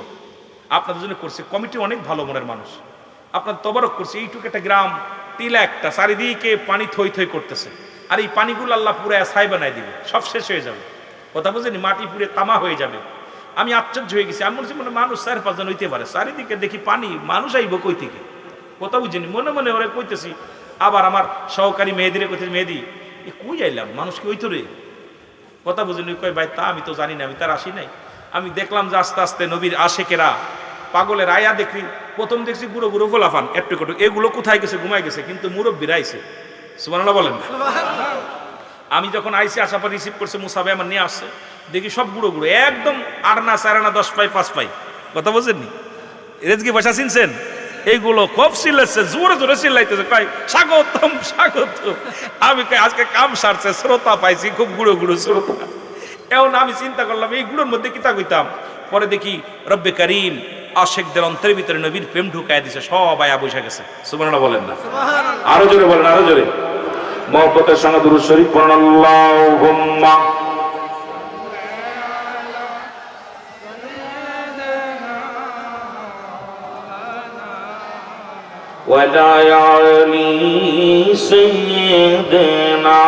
আপনাদের জন্য করছে। কমিটি অনেক ভালো মনের মানুষ, আপনার তবারক করছে। এইটুকু একটা গ্রাম, টিলা একটা, চারিদিকে পানি থই থই করতেছে, আর এই পানিগুলো আল্লাহ পুরো ছাই বানাই দিবে, সব শেষ হয়ে যাবে। কথা বুঝেনি? মাটি পুড়ে তামা হয়ে যাবে। আমি আশ্চর্য হয়ে গেছি। আমি বলছি মানে মানুষ 4-5 জন হইতে পারে, চারিদিকে দেখি পানি, মানুষ আইব কই থেকে? কথা বুঝিনি, মনে মনে ওরা কইতেছি। আবার আমার সহকারী মেহেদিরে কইতেছি, মেহেদি এ কই আইলাম, মানুষ কি ওই তো রে? কথা বুঝিনি। কই ভাই তা আমি তো জানি না, আমি তার আসি নাই। আমি দেখলাম যে আস্তে আস্তে নবীর আশেকেরা পাগলের আয়া দেখি প্রথম দেখছি গুঁড়ো গুঁড়ো ফোলাফান একটু একটু, এগুলো কোথায় গেছে, ঘুমাই গেছে, কিন্তু মুরব্বীরা আইছে। সুবহানাল্লাহ বলেন। আমি যখন আইসি আসার পর রিসিভ করছে, মুসাবে আমার নিয়ে আসছে, দেখি সব গুঁড়ো গুঁড়ো একদম 8 আনা 4 আনা 10 পাই 5 পাই, কথা বোঝেননি? রেজকি ভাষা চিনছেন? এইগুলো খুব চিল্লাচ্ছে, জোরে জোরে চিল্লাইতেছে, কয় স্বাগতম স্বাগতম। আমি কই আজকে কাম সারছে, শ্রোতা পাইছি খুব গুঁড়ো গুঁড়ো শ্রোতা। এখন আমি চিন্তা করলাম এই গুঁড়োর মধ্যে কিতা কইতাম। পরে দেখি রব্বে কারীম আশিকদের অন্তরের ভিতরে নবীর প্রেম ঢুকায় দিছে, সব আয়া বসে গেছে। সুবহানাল্লাহ বলেন না? আরো জোরে বলেন, আরো জোরে। মহব্বতের সঙ্গে দুরূদ শরীফ পড়ুন। আল্লাহুম্মা ওয়ালা আলি সাইয়্যিদিনা